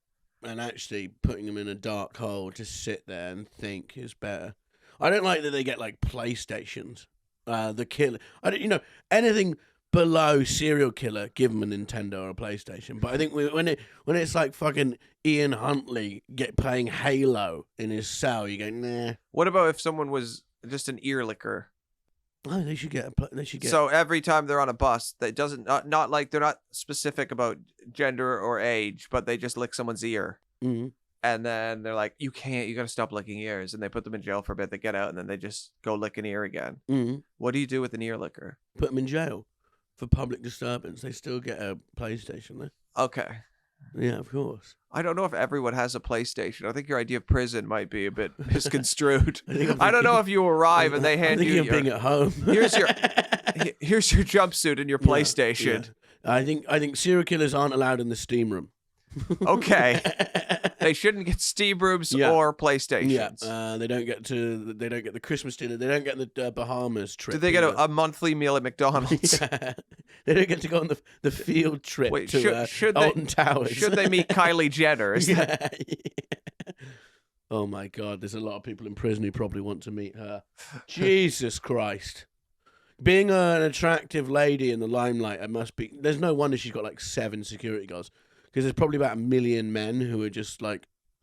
And actually putting them in a dark hole to sit there and think is better. I don't like that they get PlayStations. The killer. Anything below serial killer, give them a Nintendo or a PlayStation. But I think when it's fucking Ian Huntley playing Halo in his cell, you go, nah. What about if someone was just an ear licker? Oh, they should get. So every time they're on a bus, that doesn't not they're not specific about gender or age, but they just lick someone's ear, and then they're like, you got to stop licking ears, and they put them in jail for a bit. They get out, and then they just go lick an ear again. What do you do with an ear licker? Put them in jail for public disturbance. They still get a PlayStation though. Okay. Yeah, of course. I don't know if everyone has a PlayStation. I think your idea of prison might be a bit misconstrued. I don't know if you arrive and they hand you being at home. here's your jumpsuit and your PlayStation. Yeah. I think serial killers aren't allowed in the steam room. Okay. They shouldn't get steam rooms or PlayStations. Yeah, they don't get the Christmas dinner. They don't get the Bahamas trip. Do they get a monthly meal at McDonald's? Yeah. They don't get to go on the field trip to Alton Towers. Should they meet Kylie Jenner? Yeah. Oh my God, there's a lot of people in prison who probably want to meet her. Jesus Christ. Being an attractive lady in the limelight, there's no wonder she's got 7 security guards. Because there's probably about 1 million men who are just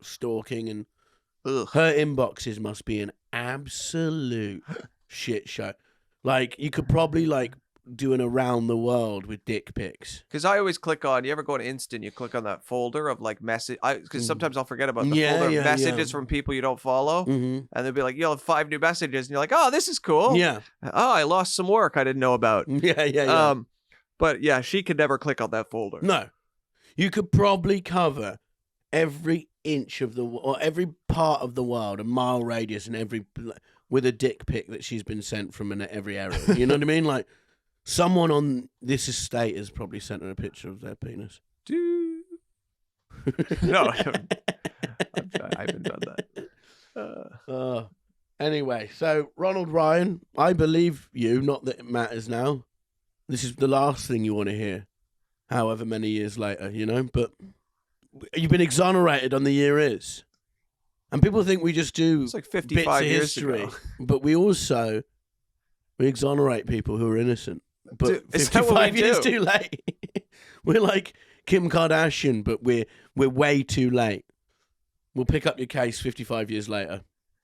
stalking, and her inboxes must be an absolute shit show. You could probably do an around the world with dick pics. Because I always click on, you ever go on Insta and you click on that folder of message, because sometimes I'll forget about the folder of messages from people you don't follow, and they'll be like, you'll have 5 new messages, and you're like, oh, this is cool. Yeah. Oh, I lost some work I didn't know about. Yeah. But yeah, she could never click on that folder. No. You could probably cover every inch of or every part of the world, a mile radius, and with a dick pic that she's been sent from in every area. You know what I mean? Someone on this estate has probably sent her a picture of their penis. No, I haven't done that. Anyway, so Ronald Ryan, I believe you. Not that it matters now. This is the last thing you want to hear. However many years later, but you've been exonerated on the year is. And people think we just do it's 55 bits of years history, ago. But we exonerate people who are innocent. But is that 55 what we years do? too late. We're like Kim Kardashian, but we're way too late. We'll pick up your case 55 years later.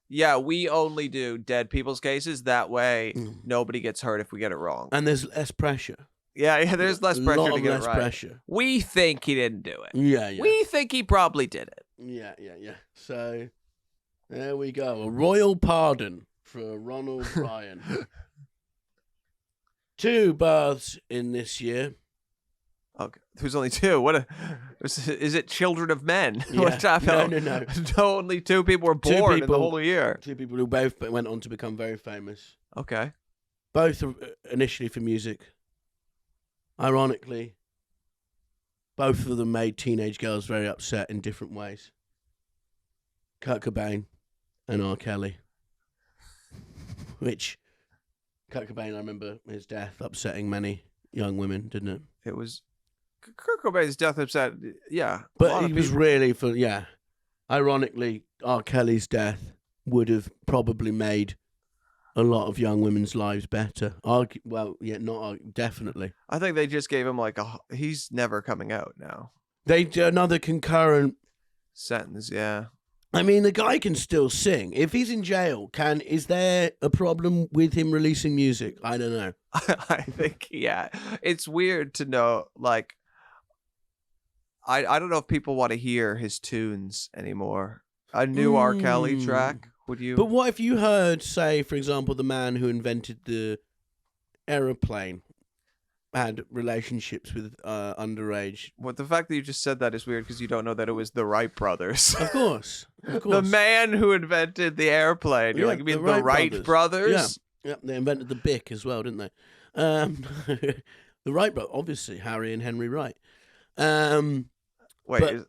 Yeah, we only do dead people's cases. That way, nobody gets hurt if we get it wrong. And there's less pressure. Yeah, there's less pressure to get it right. Pressure. We think he didn't do it. Yeah. We think he probably did it. Yeah. So, there we go. A royal pardon for Ronald Ryan. 2 births in this year. Okay, there's only 2. Is it children of men? Yeah. No. Only 2 people were born in the whole year. 2 people who both went on to become very famous. Okay. Both are initially for music. Ironically, both of them made teenage girls very upset in different ways. Kurt Cobain and R.Kelly. Which, Kurt Cobain, I remember his death upsetting many young women, didn't it? It was Kurt Cobain's death upset. Yeah, But he was really for Ironically, R. Kelly's death would have probably made a lot of young women's lives better. Definitely. I think they just gave him like he's never coming out now. They do another concurrent sentence. Yeah. I mean, the guy can still sing. If he's in jail, is there a problem with him releasing music? I don't know. I think, yeah. It's weird to know, like, I don't know if people want to hear his tunes anymore. A new R. Kelly track, would you? But what if you heard, say, for example, the man who invented the aeroplane had relationships with underage? Well, the fact that you just said that is weird because you don't know that it was the Wright brothers. Of course. The man who invented the airplane. You're like, you mean the Wright brothers? Yeah, they invented the Bic as well, didn't they? The Wright brothers, obviously, Harry and Henry Wright. Wait,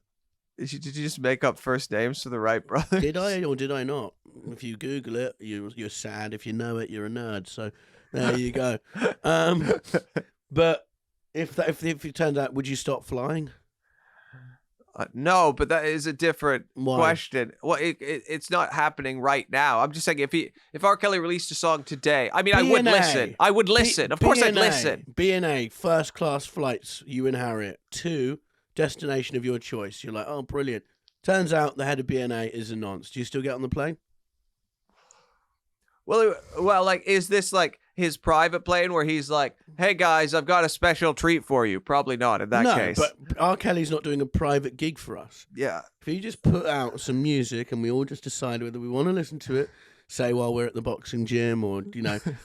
did you just make up first names for the Wright brothers? Did I or did I not? If you Google it, you're sad. If you know it, you're a nerd. So there you go. But if it turns out, would you stop flying? No, but that is a different question. Well, it's not happening right now. I'm just saying if R. Kelly released a song today, I mean, I would listen. I would listen. Of course, I'd listen. B&A, first class flights, you and Harriet, to destination of your choice. You're like, oh, brilliant. Turns out the head of B&A is a nonce. Do you still get on the plane? Well, like, is this like his private plane where he's like, hey guys, I've got a special treat for you? Probably not in that case. No, but R. Kelly's not doing a private gig for us. Yeah. If you just put out some music and we all just decide whether we want to listen to it, say while we're at the boxing gym or,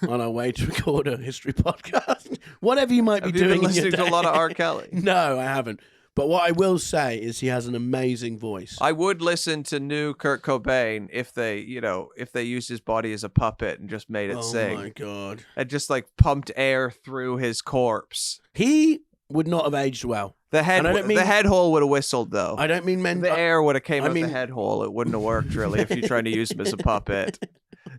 on our way to record a history podcast, whatever you might be doing. Have you been listening to a lot of R. Kelly? No, I haven't. But what I will say is he has an amazing voice. I would listen to new Kurt Cobain if they used his body as a puppet and just made it sing. Oh my God. And just like pumped air through his corpse. He would not have aged well. The head hole would have whistled though. I don't mean the air would have came out the head hole. It wouldn't have worked really if you're trying to use him as a puppet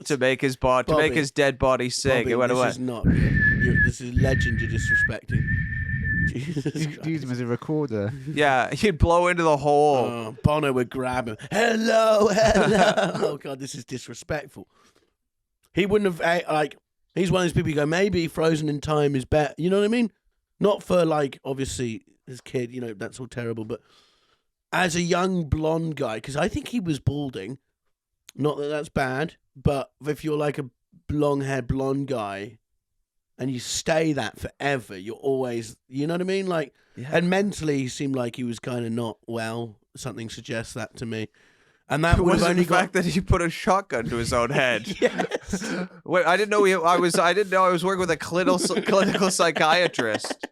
to make his body to make his dead body sing. Bobby, it went away. This is not. This is legend you're disrespecting. Use him as a recorder. Yeah, he'd blow into the hole. Oh, Bono would grab him. Hello. Oh God, this is disrespectful. He wouldn't have he's one of those people who go, maybe Frozen in Time is better. You know what I mean? Not for obviously his kid. That's all terrible. But as a young blonde guy, because I think he was balding. Not that that's bad, but if you're like a long-haired blonde guy. And you stay that forever. You're always, you know what I mean? And mentally, he seemed like he was kind of not well. Something suggests that to me. And that would have only the fact that he put a shotgun to his own head. Yes. Wait, I didn't know I was working with a clinical psychiatrist.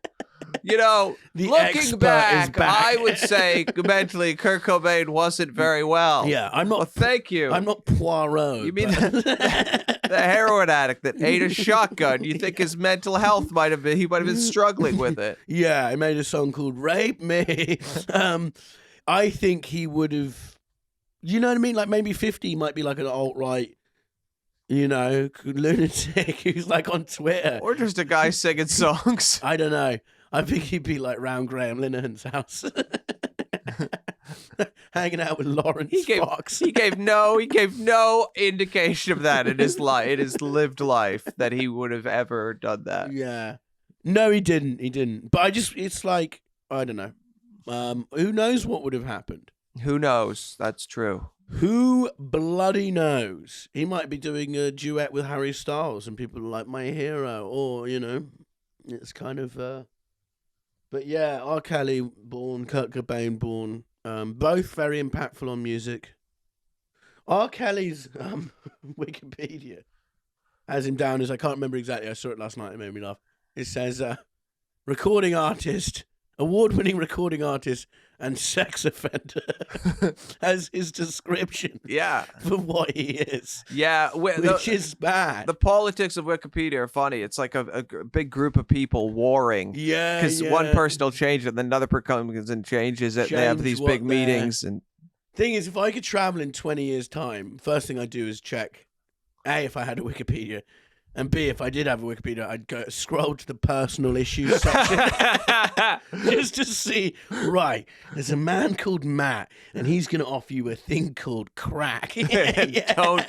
Looking back, I would say mentally Kurt Cobain wasn't very well. Yeah, I'm not. Well, thank you. I'm not Poirot. You mean the heroin addict that ate a shotgun? You think his mental health might have been struggling with it? Yeah, I made a song called "Rape Me." I think he would have. You know what I mean? Like maybe 50 might be like an alt-right, lunatic who's like on Twitter, or just a guy singing songs. I don't know. I think he'd be like round Graham Linehan's house, hanging out with Lawrence Fox. He gave no indication of that in his lived life that he would have ever done that. Yeah, no, he didn't. But it's like I don't know. Who knows what would have happened? Who knows? That's true. Who bloody knows? He might be doing a duet with Harry Styles, and people are like my hero, or it's kind of. But yeah, R. Kelly born, Kurt Cobain born, both very impactful on music. R. Kelly's Wikipedia has him down as, I can't remember exactly, I saw it last night, it made me laugh. It says, recording artist award-winning recording artist and sex offender as his description Yeah. for what he is. Yeah. Which is bad. The politics of Wikipedia are funny. It's like a big group of people warring. Yeah, Because one person will change it, and then another person comes and changes it. They have Change these what big they're- meetings. And Thing is, if I could travel in 20 years' time, first thing I'd do is check, A, if I had a Wikipedia, and B, if I did have a Wikipedia, I'd go scroll to the personal issues section just to see, right, there's a man called Matt, and he's going to offer you a thing called crack. Yeah.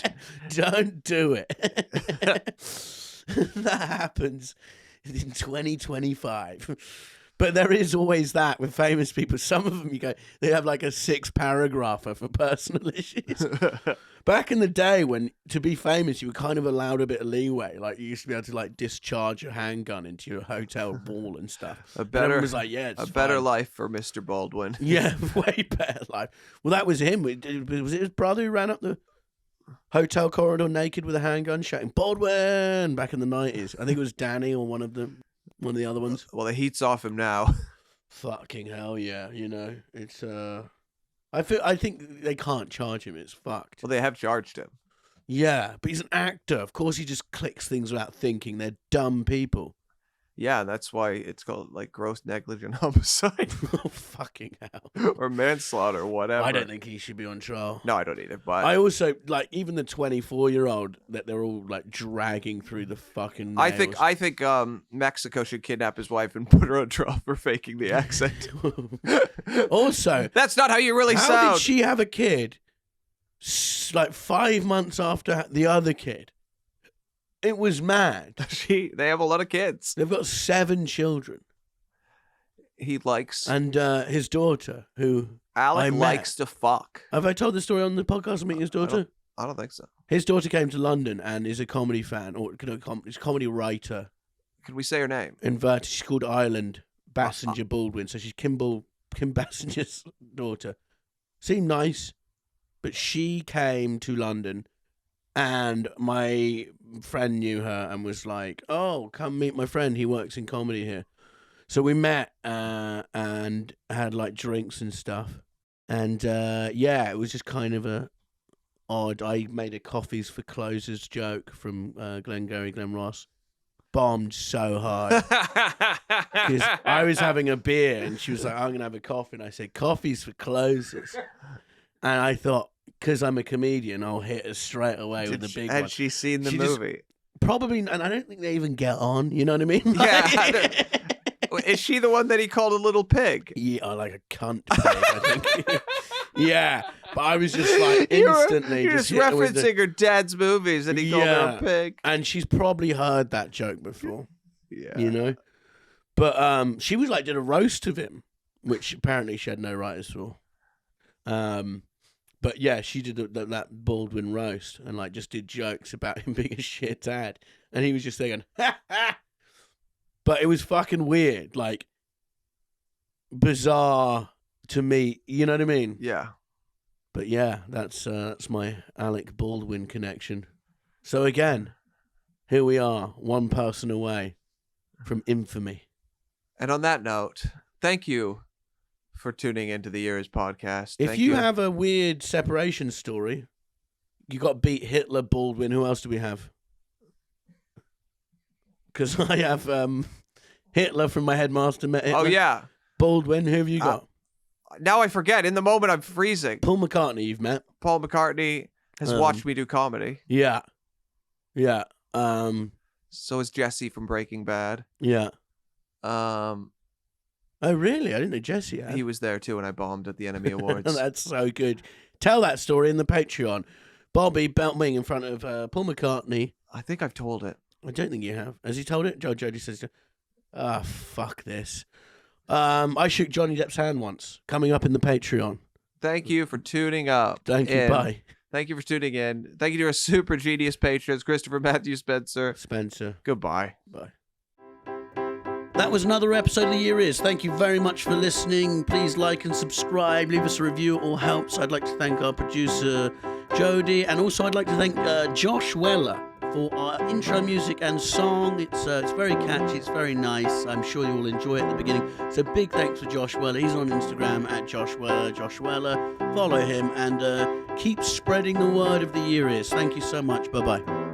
Don't do it. That happens in 2025. But there is always that with famous people. Some of them, they have like a 6-paragrapher for personal issues. Back in the day when, to be famous, you were kind of allowed a bit of leeway. Like, you used to be able to, like, discharge your handgun into your hotel wall and stuff. better was like, yeah, it's better fine. life for Mr. Baldwin. Yeah, way better life. Well, that was him. Was it his brother who ran up the hotel corridor naked with a handgun shouting, Baldwin, back in the 90s? I think it was Danny or one of the other ones. Well, the heat's off him now. Fucking hell, yeah. It's I think they can't charge him. It's fucked. Well, they have charged him. Yeah, but he's an actor. Of course, he just clicks things without thinking. They're dumb people. Yeah, that's why it's called like gross negligent homicide Oh, fucking hell. or manslaughter, or whatever. I don't think he should be on trial. No, I don't either. But I also like even the 24-year-old that they're all like dragging through the fucking. I think Mexico should kidnap his wife and put her on trial for faking the accent. Also, That's not how you really how sound. did she have a kid? Like 5 months after the other kid. It was mad. They have a lot of kids. They've got 7 children, He likes and his daughter, who Alec I met. likes to fuck. Have I told the story on the podcast? Meeting his daughter. I don't think so. His daughter came to London and is a comedy fan or is a comedy writer. Can we say her name? Inverted. She's called Ireland Bassinger Baldwin, so she's Kim Bassinger's daughter. Seemed nice, but she came to London, and my friend knew her and was like, "Oh, come meet my friend. He works in comedy here." So we met and had like drinks and stuff, and yeah, it was just kind of a odd. I made a coffees for closers joke from Glengarry Glen Ross. Bombed so hard because I was having a beer and she was like, "I'm gonna have a coffee," and I said, "Coffees for closers," and I thought, because I'm a comedian, I'll hit her straight away with the big one. Had she seen the She just- movie? Probably, and I don't think they even get on. You know what I mean? Yeah. Is she the one that he called a little pig? Yeah, like a cunt pig, I think. Yeah, but I was just like instantly You're just hit her with referencing her dad's movies, and he called her a Yeah. pig. and she's probably heard that joke before, Yeah. you know. But she was like did a roast of him, which apparently she had no writers for. But yeah, she did that Baldwin roast and like just did jokes about him being a shit dad, and he was just thinking, ha ha. But it was fucking weird, like bizarre to me. You know what I mean? Yeah. But yeah, that's my Alec Baldwin connection. So again, here we are, one person away from infamy. And on that note, thank you for tuning into the Years podcast. If Thank you have a weird separation story, you got beat Hitler, Baldwin. Who else do we have? Because I have Hitler from my headmaster. Met Hitler. Oh yeah. Baldwin. Who have you got? Now I forget. In the moment, I'm freezing. Paul McCartney. You've met. Paul McCartney has watched me do comedy. Yeah. Yeah. So is Jesse from Breaking Bad. Yeah. Um, Oh really? I didn't know Jesse had. he was there too, and I bombed at the Enemy Awards. That's so good. Tell that story in the Patreon. Bobby belting in front of Paul McCartney. I think I've told it. I don't think you have. Has he told it? Jody says, "Ah, fuck this." I shook Johnny Depp's hand once. Coming up in the Patreon. Thank you for tuning up. Thank you. in. Bye, Thank you for tuning in. Thank you to our super genius patrons, Christopher, Matthew, Spencer. Spencer. Goodbye. Bye. That was another episode of The Year Is. Thank you very much for listening. Please like and subscribe. Leave us a review. It all helps. I'd like to thank our producer, Jody. And also I'd like to thank Josh Weller for our intro music and song. It's very catchy, it's very nice. I'm sure you will enjoy it at the beginning. So big thanks for Josh Weller. He's on Instagram at Josh Weller. Josh Weller, follow him and keep spreading the word of the year is. Thank you so much. Bye-bye.